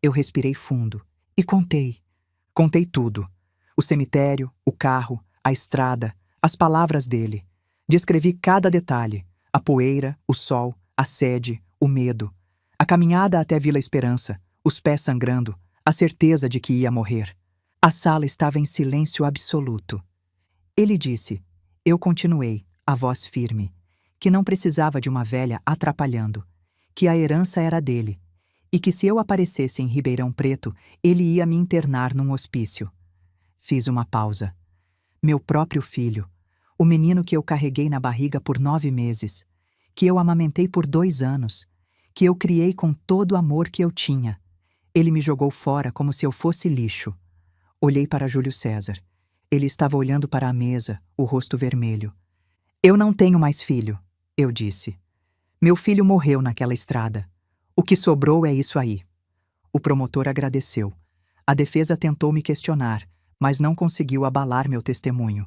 Eu respirei fundo e contei. Contei tudo. O cemitério, o carro, a estrada, as palavras dele. Descrevi cada detalhe, a poeira, o sol, a sede, o medo, a caminhada até Vila Esperança, os pés sangrando, a certeza de que ia morrer. A sala estava em silêncio absoluto. Ele disse, eu continuei, a voz firme, que não precisava de uma velha atrapalhando, que a herança era dele, e que se eu aparecesse em Ribeirão Preto, ele ia me internar num hospício. Fiz uma pausa. Meu próprio filho, o menino que eu carreguei na barriga por 9 meses, que eu amamentei por 2 anos, que eu criei com todo o amor que eu tinha. Ele me jogou fora como se eu fosse lixo. Olhei para Júlio César. Ele estava olhando para a mesa, o rosto vermelho. Eu não tenho mais filho, eu disse. Meu filho morreu naquela estrada. O que sobrou é isso aí. O promotor agradeceu. A defesa tentou me questionar, mas não conseguiu abalar meu testemunho.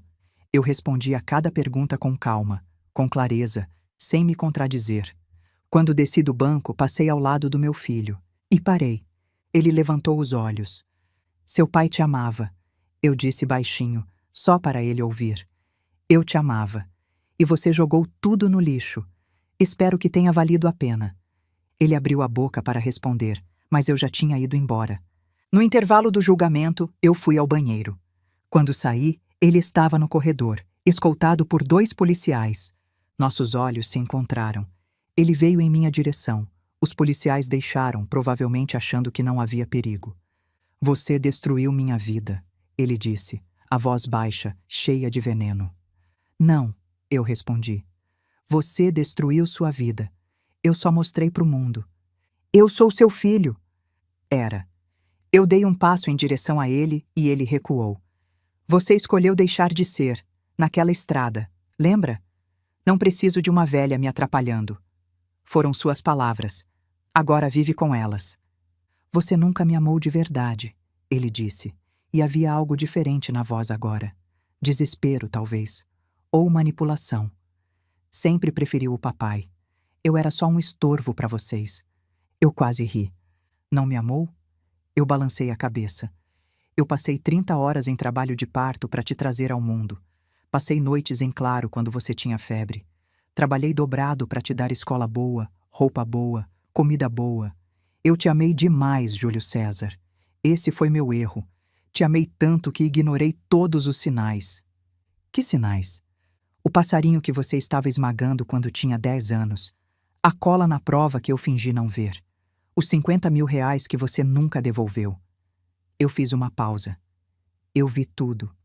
Eu respondi a cada pergunta com calma, com clareza, sem me contradizer. Quando desci do banco, passei ao lado do meu filho. E parei. Ele levantou os olhos. Seu pai te amava. Eu disse baixinho, só para ele ouvir. Eu te amava. E você jogou tudo no lixo. Espero que tenha valido a pena. Ele abriu a boca para responder, mas eu já tinha ido embora. No intervalo do julgamento, eu fui ao banheiro. Quando saí, ele estava no corredor, escoltado por 2 policiais. Nossos olhos se encontraram. Ele veio em minha direção. Os policiais deixaram, provavelmente achando que não havia perigo. Você destruiu minha vida, ele disse, a voz baixa, cheia de veneno. Não, eu respondi. Você destruiu sua vida. Eu só mostrei para o mundo. Eu sou seu filho. Era. Eu dei um passo em direção a ele e ele recuou. Você escolheu deixar de ser, naquela estrada, lembra? Não preciso de uma velha me atrapalhando. Foram suas palavras. Agora vive com elas. Você nunca me amou de verdade, ele disse, e havia algo diferente na voz agora. Desespero, talvez. Ou manipulação. Sempre preferiu o papai. Eu era só um estorvo para vocês. Eu quase ri. Não me amou? Eu balancei a cabeça. Eu passei 30 horas em trabalho de parto para te trazer ao mundo. Passei noites em claro quando você tinha febre. Trabalhei dobrado para te dar escola boa, roupa boa, comida boa. Eu te amei demais, Júlio César. Esse foi meu erro. Te amei tanto que ignorei todos os sinais. Que sinais? O passarinho que você estava esmagando quando tinha 10 anos. A cola na prova que eu fingi não ver. Os 50 mil reais que você nunca devolveu. Eu fiz uma pausa. Eu vi tudo.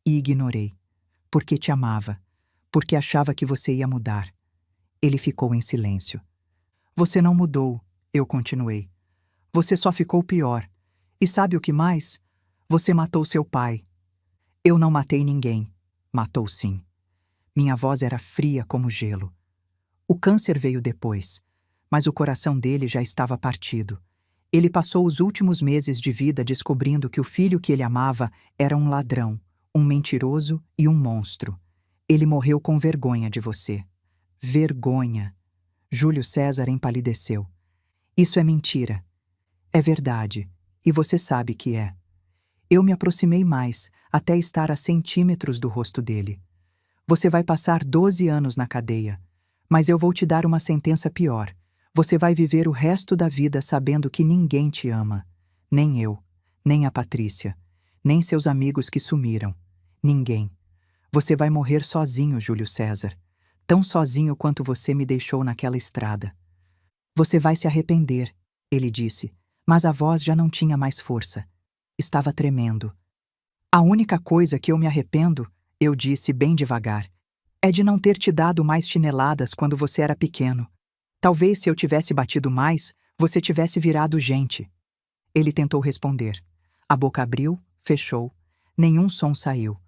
E ignorei. Porque te amava. Porque achava que você ia mudar. Ele ficou em silêncio. Você não mudou, eu continuei. Você só ficou pior. E sabe o que mais? Você matou seu pai. Eu não matei ninguém. Matou sim. Minha voz era fria como gelo. O câncer veio depois, mas o coração dele já estava partido. Ele passou os últimos meses de vida descobrindo que o filho que ele amava era um ladrão, um mentiroso e um monstro. Ele morreu com vergonha de você. Vergonha. Júlio César empalideceu. Isso é mentira. É verdade, e você sabe que é. Eu me aproximei mais, até estar a centímetros do rosto dele. Você vai passar 12 anos na cadeia, mas eu vou te dar uma sentença pior. Você vai viver o resto da vida sabendo que ninguém te ama. Nem eu, nem a Patrícia, nem seus amigos que sumiram. Ninguém. Você vai morrer sozinho, Júlio César. Tão sozinho quanto você me deixou naquela estrada. Você vai se arrepender, ele disse, mas a voz já não tinha mais força. Estava tremendo. A única coisa que eu me arrependo, eu disse bem devagar, é de não ter te dado mais chineladas quando você era pequeno. Talvez se eu tivesse batido mais, você tivesse virado gente. Ele tentou responder. A boca abriu, fechou. Nenhum som saiu.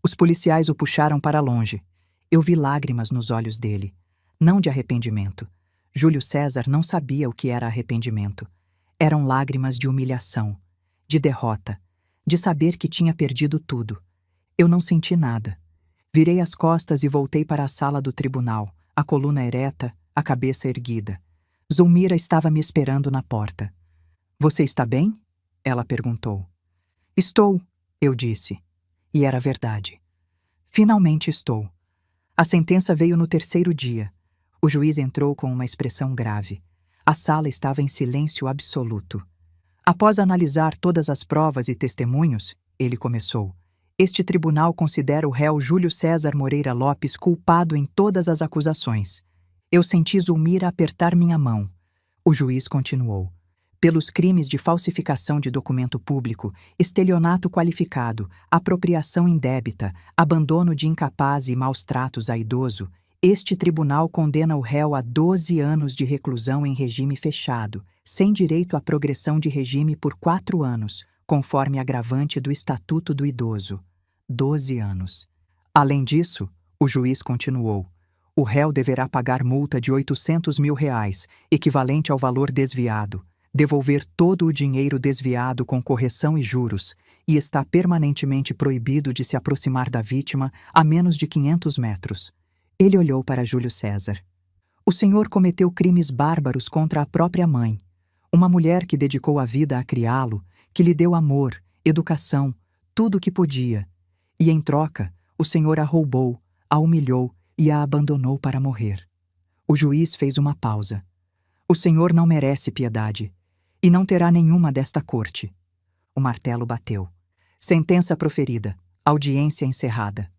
Os policiais o puxaram para longe. Eu vi lágrimas nos olhos dele. Não de arrependimento. Júlio César não sabia o que era arrependimento. Eram lágrimas de humilhação, de derrota, de saber que tinha perdido tudo. Eu não senti nada. Virei as costas e voltei para a sala do tribunal, a coluna ereta, a cabeça erguida. Zulmira estava me esperando na porta. Você está bem? Ela perguntou. Estou, eu disse. E era verdade. Finalmente estou. A sentença veio no terceiro dia. O juiz entrou com uma expressão grave. A sala estava em silêncio absoluto. Após analisar todas as provas e testemunhos, ele começou. Este tribunal considera o réu Júlio César Moreira Lopes culpado em todas as acusações. Eu senti Zulmira apertar minha mão. O juiz continuou. Pelos crimes de falsificação de documento público, estelionato qualificado, apropriação indébita, abandono de incapaz e maus tratos a idoso, este tribunal condena o réu a 12 anos de reclusão em regime fechado, sem direito à progressão de regime por 4 anos, conforme agravante do Estatuto do Idoso. 12 anos. Além disso, o juiz continuou. O réu deverá pagar multa de 800 mil reais, equivalente ao valor desviado, devolver todo o dinheiro desviado com correção e juros, e está permanentemente proibido de se aproximar da vítima a menos de 500 metros. Ele olhou para Júlio César. O senhor cometeu crimes bárbaros contra a própria mãe, uma mulher que dedicou a vida a criá-lo, que lhe deu amor, educação, tudo o que podia. E, em troca, o senhor a roubou, a humilhou e a abandonou para morrer. O juiz fez uma pausa. O senhor não merece piedade, e não terá nenhuma desta corte. O martelo bateu. Sentença proferida. Audiência encerrada.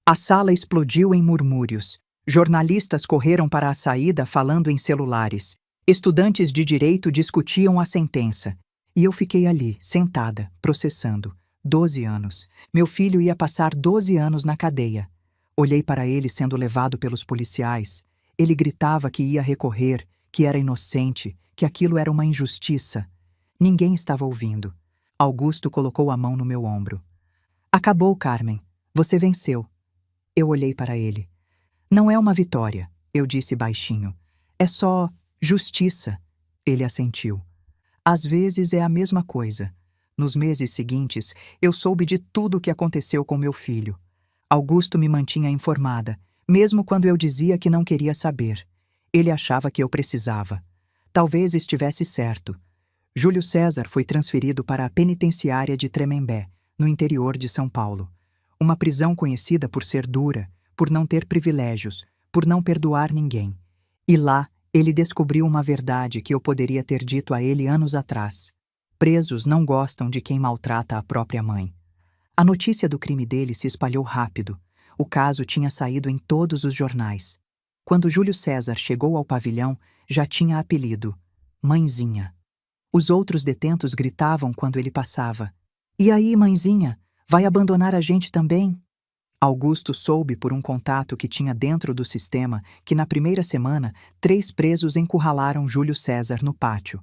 A sala explodiu em murmúrios. Jornalistas correram para a saída falando em celulares. Estudantes de direito discutiam a sentença. E eu fiquei ali, sentada, processando. 12 anos. Meu filho ia passar 12 anos na cadeia. Olhei para ele sendo levado pelos policiais. Ele gritava que ia recorrer, que era inocente, que aquilo era uma injustiça. Ninguém estava ouvindo. Augusto colocou a mão no meu ombro. Acabou, Carmen. Você venceu. Eu olhei para ele. Não é uma vitória, eu disse baixinho. É só justiça. Ele assentiu. Às vezes é a mesma coisa. Nos meses seguintes, eu soube de tudo o que aconteceu com meu filho. Augusto me mantinha informada, mesmo quando eu dizia que não queria saber. Ele achava que eu precisava. Talvez estivesse certo. Júlio César foi transferido para a penitenciária de Tremembé, no interior de São Paulo. Uma prisão conhecida por ser dura, por não ter privilégios, por não perdoar ninguém. E lá, ele descobriu uma verdade que eu poderia ter dito a ele anos atrás. Presos não gostam de quem maltrata a própria mãe. A notícia do crime dele se espalhou rápido. O caso tinha saído em todos os jornais. Quando Júlio César chegou ao pavilhão, já tinha apelido: Mãezinha. Os outros detentos gritavam quando ele passava: "E aí, mãezinha? Vai abandonar a gente também?" Augusto soube por um contato que tinha dentro do sistema que na primeira semana 3 presos encurralaram Júlio César no pátio.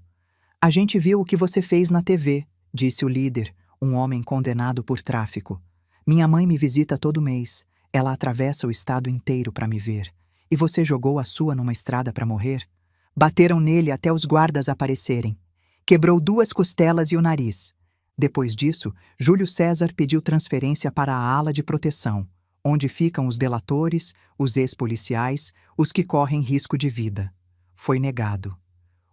"A gente viu o que você fez na TV", disse o líder, um homem condenado por tráfico. "Minha mãe me visita todo mês. Ela atravessa o estado inteiro para me ver. E você jogou a sua numa estrada para morrer?" Bateram nele até os guardas aparecerem. Quebrou 2 costelas e o nariz. Depois disso, Júlio César pediu transferência para a ala de proteção, onde ficam os delatores, os ex-policiais, os que correm risco de vida. Foi negado.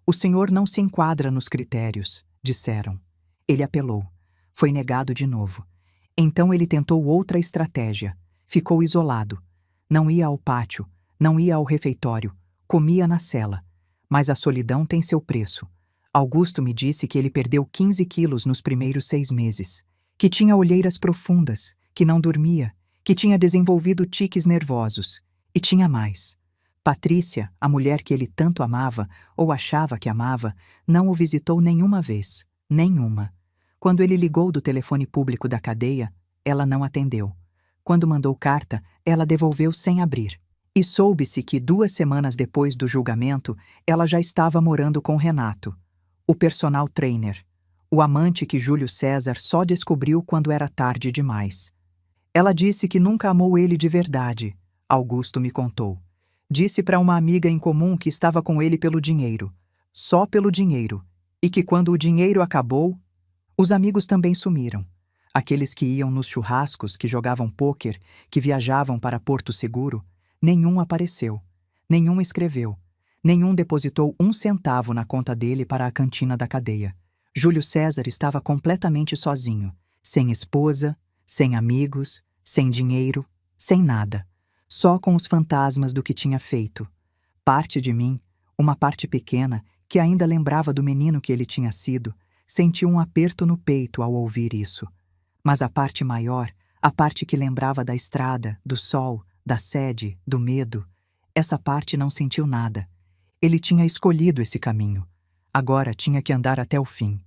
"O senhor não se enquadra nos critérios", disseram. Ele apelou. Foi negado de novo. Então ele tentou outra estratégia. Ficou isolado. Não ia ao pátio, não ia ao refeitório, comia na cela. Mas a solidão tem seu preço. Augusto me disse que ele perdeu 15 quilos nos primeiros 6 meses, que tinha olheiras profundas, que não dormia, que tinha desenvolvido tiques nervosos. E tinha mais. Patrícia, a mulher que ele tanto amava, ou achava que amava, não o visitou nenhuma vez. Nenhuma. Quando ele ligou do telefone público da cadeia, ela não atendeu. Quando mandou carta, ela devolveu sem abrir. E soube-se que 2 semanas depois do julgamento, ela já estava morando com Renato, o personal trainer, o amante que Júlio César só descobriu quando era tarde demais. Ela disse que nunca amou ele de verdade, Augusto me contou. Disse para uma amiga em comum que estava com ele pelo dinheiro, só pelo dinheiro, e que quando o dinheiro acabou, os amigos também sumiram. Aqueles que iam nos churrascos, que jogavam pôquer, que viajavam para Porto Seguro, nenhum apareceu, nenhum escreveu, nenhum depositou 1 centavo na conta dele para a cantina da cadeia. Júlio César estava completamente sozinho, sem esposa, sem amigos, sem dinheiro, sem nada, só com os fantasmas do que tinha feito. Parte de mim, uma parte pequena, que ainda lembrava do menino que ele tinha sido, sentiu um aperto no peito ao ouvir isso. Mas a parte maior, a parte que lembrava da estrada, do sol, da sede, do medo, essa parte não sentiu nada. Ele tinha escolhido esse caminho. Agora tinha que andar até o fim.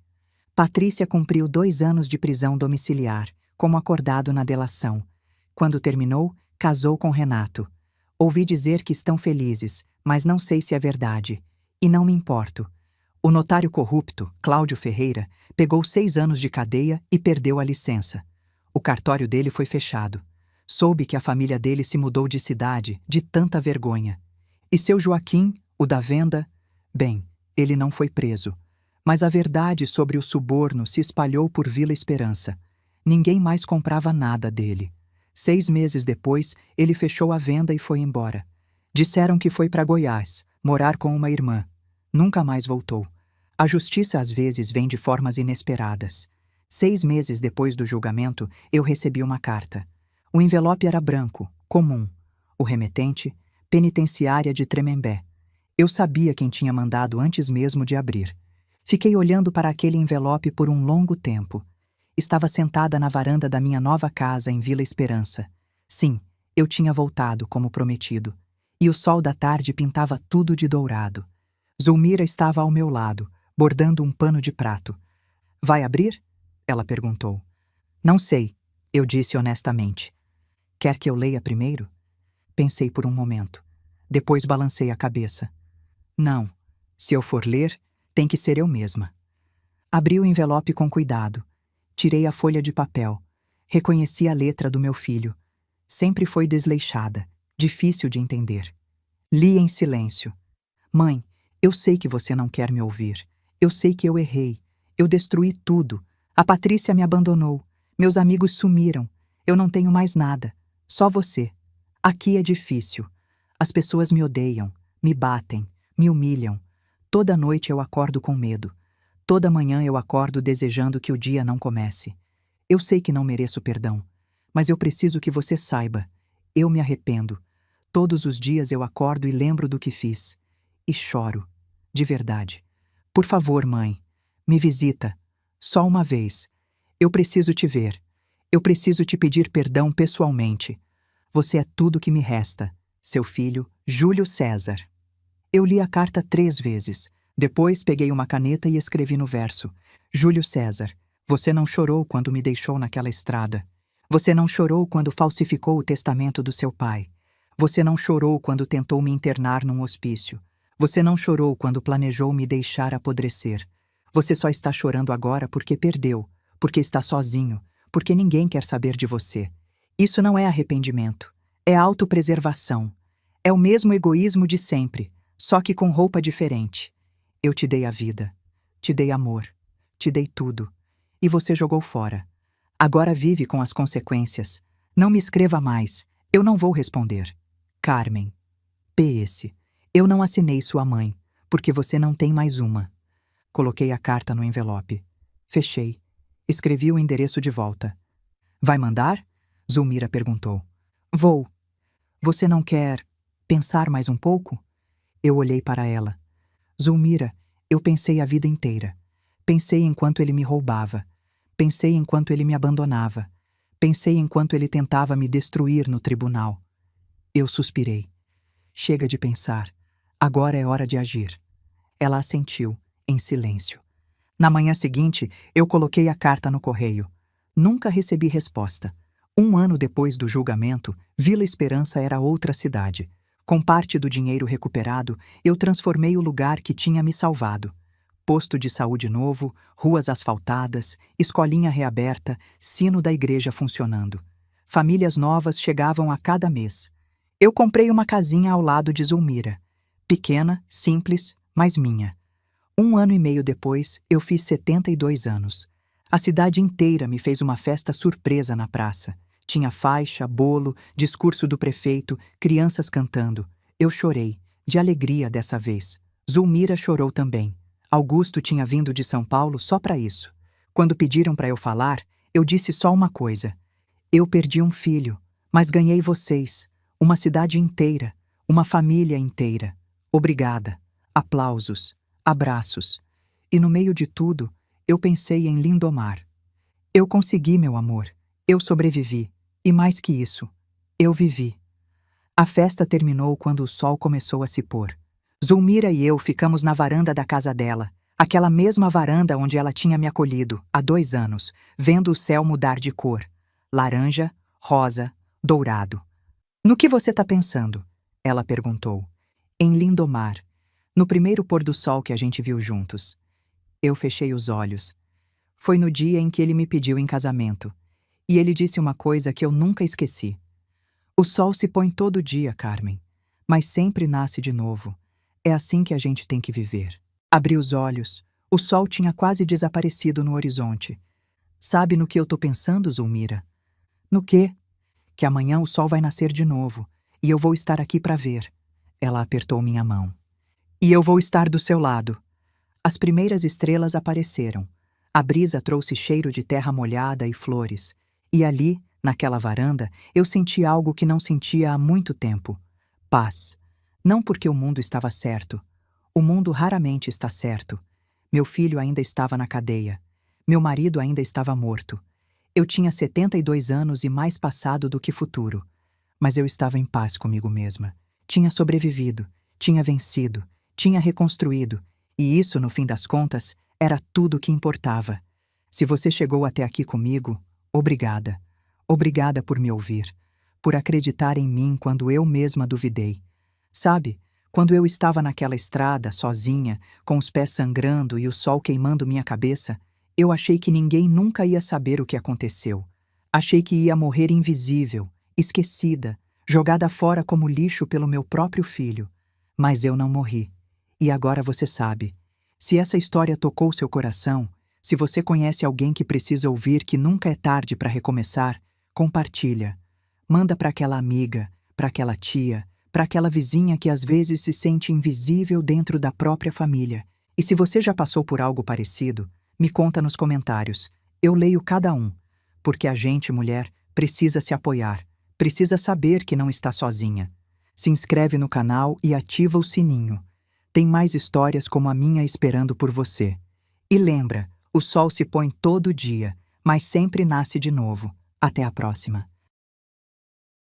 Patrícia cumpriu 2 anos de prisão domiciliar, como acordado na delação. Quando terminou, casou com Renato. Ouvi dizer que estão felizes, mas não sei se é verdade. E não me importo. O notário corrupto, Cláudio Ferreira, pegou 6 anos de cadeia e perdeu a licença. O cartório dele foi fechado. Soube que a família dele se mudou de cidade, de tanta vergonha. E seu Joaquim, o da venda, bem, ele não foi preso. Mas a verdade sobre o suborno se espalhou por Vila Esperança. Ninguém mais comprava nada dele. 6 meses depois, ele fechou a venda e foi embora. Disseram que foi para Goiás, morar com uma irmã. Nunca mais voltou. A justiça às vezes vem de formas inesperadas. 6 meses depois do julgamento, eu recebi uma carta. O envelope era branco, comum. O remetente, penitenciária de Tremembé. Eu sabia quem tinha mandado antes mesmo de abrir. Fiquei olhando para aquele envelope por um longo tempo. Estava sentada na varanda da minha nova casa em Vila Esperança. Sim, eu tinha voltado, como prometido. E o sol da tarde pintava tudo de dourado. Zulmira estava ao meu lado, bordando um pano de prato. "Vai abrir?" ela perguntou. "Não sei", eu disse honestamente. "Quer que eu leia primeiro?" Pensei por um momento. Depois balancei a cabeça. "Não. Se eu for ler, tem que ser eu mesma." Abri o envelope com cuidado. Tirei a folha de papel. Reconheci a letra do meu filho. Sempre foi desleixada, difícil de entender. Li em silêncio. "Mãe, eu sei que você não quer me ouvir. Eu sei que eu errei. Eu destruí tudo. A Patrícia me abandonou. Meus amigos sumiram. Eu não tenho mais nada. Só você. Aqui é difícil. As pessoas me odeiam, me batem, me humilham. Toda noite eu acordo com medo. Toda manhã eu acordo desejando que o dia não comece. Eu sei que não mereço perdão, mas eu preciso que você saiba. Eu me arrependo. Todos os dias eu acordo e lembro do que fiz. E choro. De verdade. Por favor, mãe, me visita. Só uma vez. Eu preciso te ver. Eu preciso te pedir perdão pessoalmente. Você é tudo que me resta. Seu filho, Júlio César. Eu li a carta 3 vezes. Depois peguei uma caneta e escrevi no verso: Júlio César, você não chorou quando me deixou naquela estrada. Você não chorou quando falsificou o testamento do seu pai. Você não chorou quando tentou me internar num hospício. Você não chorou quando planejou me deixar apodrecer. Você só está chorando agora porque perdeu, porque está sozinho, porque ninguém quer saber de você. Isso não é arrependimento, é autopreservação. É o mesmo egoísmo de sempre, só que com roupa diferente. Eu te dei a vida, te dei amor, te dei tudo, e você jogou fora. Agora vive com as consequências. Não me escreva mais, eu não vou responder. Carmen. PS. Eu não assinei sua mãe, porque você não tem mais uma. Coloquei a carta no envelope. Fechei. Escrevi o endereço de volta. Vai mandar? Zulmira perguntou. Vou. Você não quer pensar mais um pouco? Eu olhei para ela. Zulmira, eu pensei a vida inteira. Pensei enquanto ele me roubava. Pensei enquanto ele me abandonava. Pensei enquanto ele tentava me destruir no tribunal. Eu suspirei. Chega de pensar. Agora é hora de agir. Ela assentiu, em silêncio. Na manhã seguinte, eu coloquei a carta no correio. Nunca recebi resposta. 1 ano depois do julgamento, Vila Esperança era outra cidade. Com parte do dinheiro recuperado, eu transformei o lugar que tinha me salvado. Posto de saúde novo, ruas asfaltadas, escolinha reaberta, sino da igreja funcionando. Famílias novas chegavam a cada mês. Eu comprei uma casinha ao lado de Zulmira. Pequena, simples, mas minha. 1 ano e meio depois, eu fiz 72 anos. A cidade inteira me fez uma festa surpresa na praça. Tinha faixa, bolo, discurso do prefeito, crianças cantando. Eu chorei, de alegria dessa vez. Zulmira chorou também. Augusto tinha vindo de São Paulo só para isso. Quando pediram para eu falar, eu disse só uma coisa. Eu perdi um filho, mas ganhei vocês. Uma cidade inteira, uma família inteira. Obrigada. Aplausos, abraços. E no meio de tudo, eu pensei em Lindomar. Eu consegui, meu amor. Eu sobrevivi. E mais que isso, eu vivi. A festa terminou quando o sol começou a se pôr. Zulmira e eu ficamos na varanda da casa dela, aquela mesma varanda onde ela tinha me acolhido, há 2 anos, vendo o céu mudar de cor. Laranja, rosa, dourado. No que você está pensando? Ela perguntou. Em Lindomar, no primeiro pôr do sol que a gente viu juntos. Eu fechei os olhos. Foi no dia em que ele me pediu em casamento. E ele disse uma coisa que eu nunca esqueci. O sol se põe todo dia, Carmen, mas sempre nasce de novo. É assim que a gente tem que viver. Abri os olhos. O sol tinha quase desaparecido no horizonte. Sabe no que eu tô pensando, Zulmira? No quê? Que amanhã o sol vai nascer de novo, e eu vou estar aqui para ver. Ela apertou minha mão. E eu vou estar do seu lado. As primeiras estrelas apareceram. A brisa trouxe cheiro de terra molhada e flores. E ali, naquela varanda, eu senti algo que não sentia há muito tempo. Paz. Não porque o mundo estava certo. O mundo raramente está certo. Meu filho ainda estava na cadeia. Meu marido ainda estava morto. Eu tinha 72 anos e mais passado do que futuro. Mas eu estava em paz comigo mesma. Tinha sobrevivido, tinha vencido, tinha reconstruído. E isso, no fim das contas, era tudo o que importava. Se você chegou até aqui comigo, obrigada. Obrigada por me ouvir, por acreditar em mim quando eu mesma duvidei. Sabe, quando eu estava naquela estrada, sozinha, com os pés sangrando e o sol queimando minha cabeça, eu achei que ninguém nunca ia saber o que aconteceu. Achei que ia morrer invisível, esquecida, jogada fora como lixo pelo meu próprio filho. Mas eu não morri. E agora você sabe. Se essa história tocou seu coração, Se você conhece alguém que precisa ouvir que nunca é tarde para recomeçar, compartilha. Manda para aquela amiga, para aquela tia, para aquela vizinha que às vezes se sente invisível dentro da própria família. E se você já passou por algo parecido, me conta nos comentários. Eu leio cada um, porque a gente, mulher, precisa se apoiar, precisa saber que não está sozinha. Se inscreve no canal e ativa o sininho. Tem mais histórias como a minha esperando por você. E lembra, o sol se põe todo dia, mas sempre nasce de novo. Até a próxima.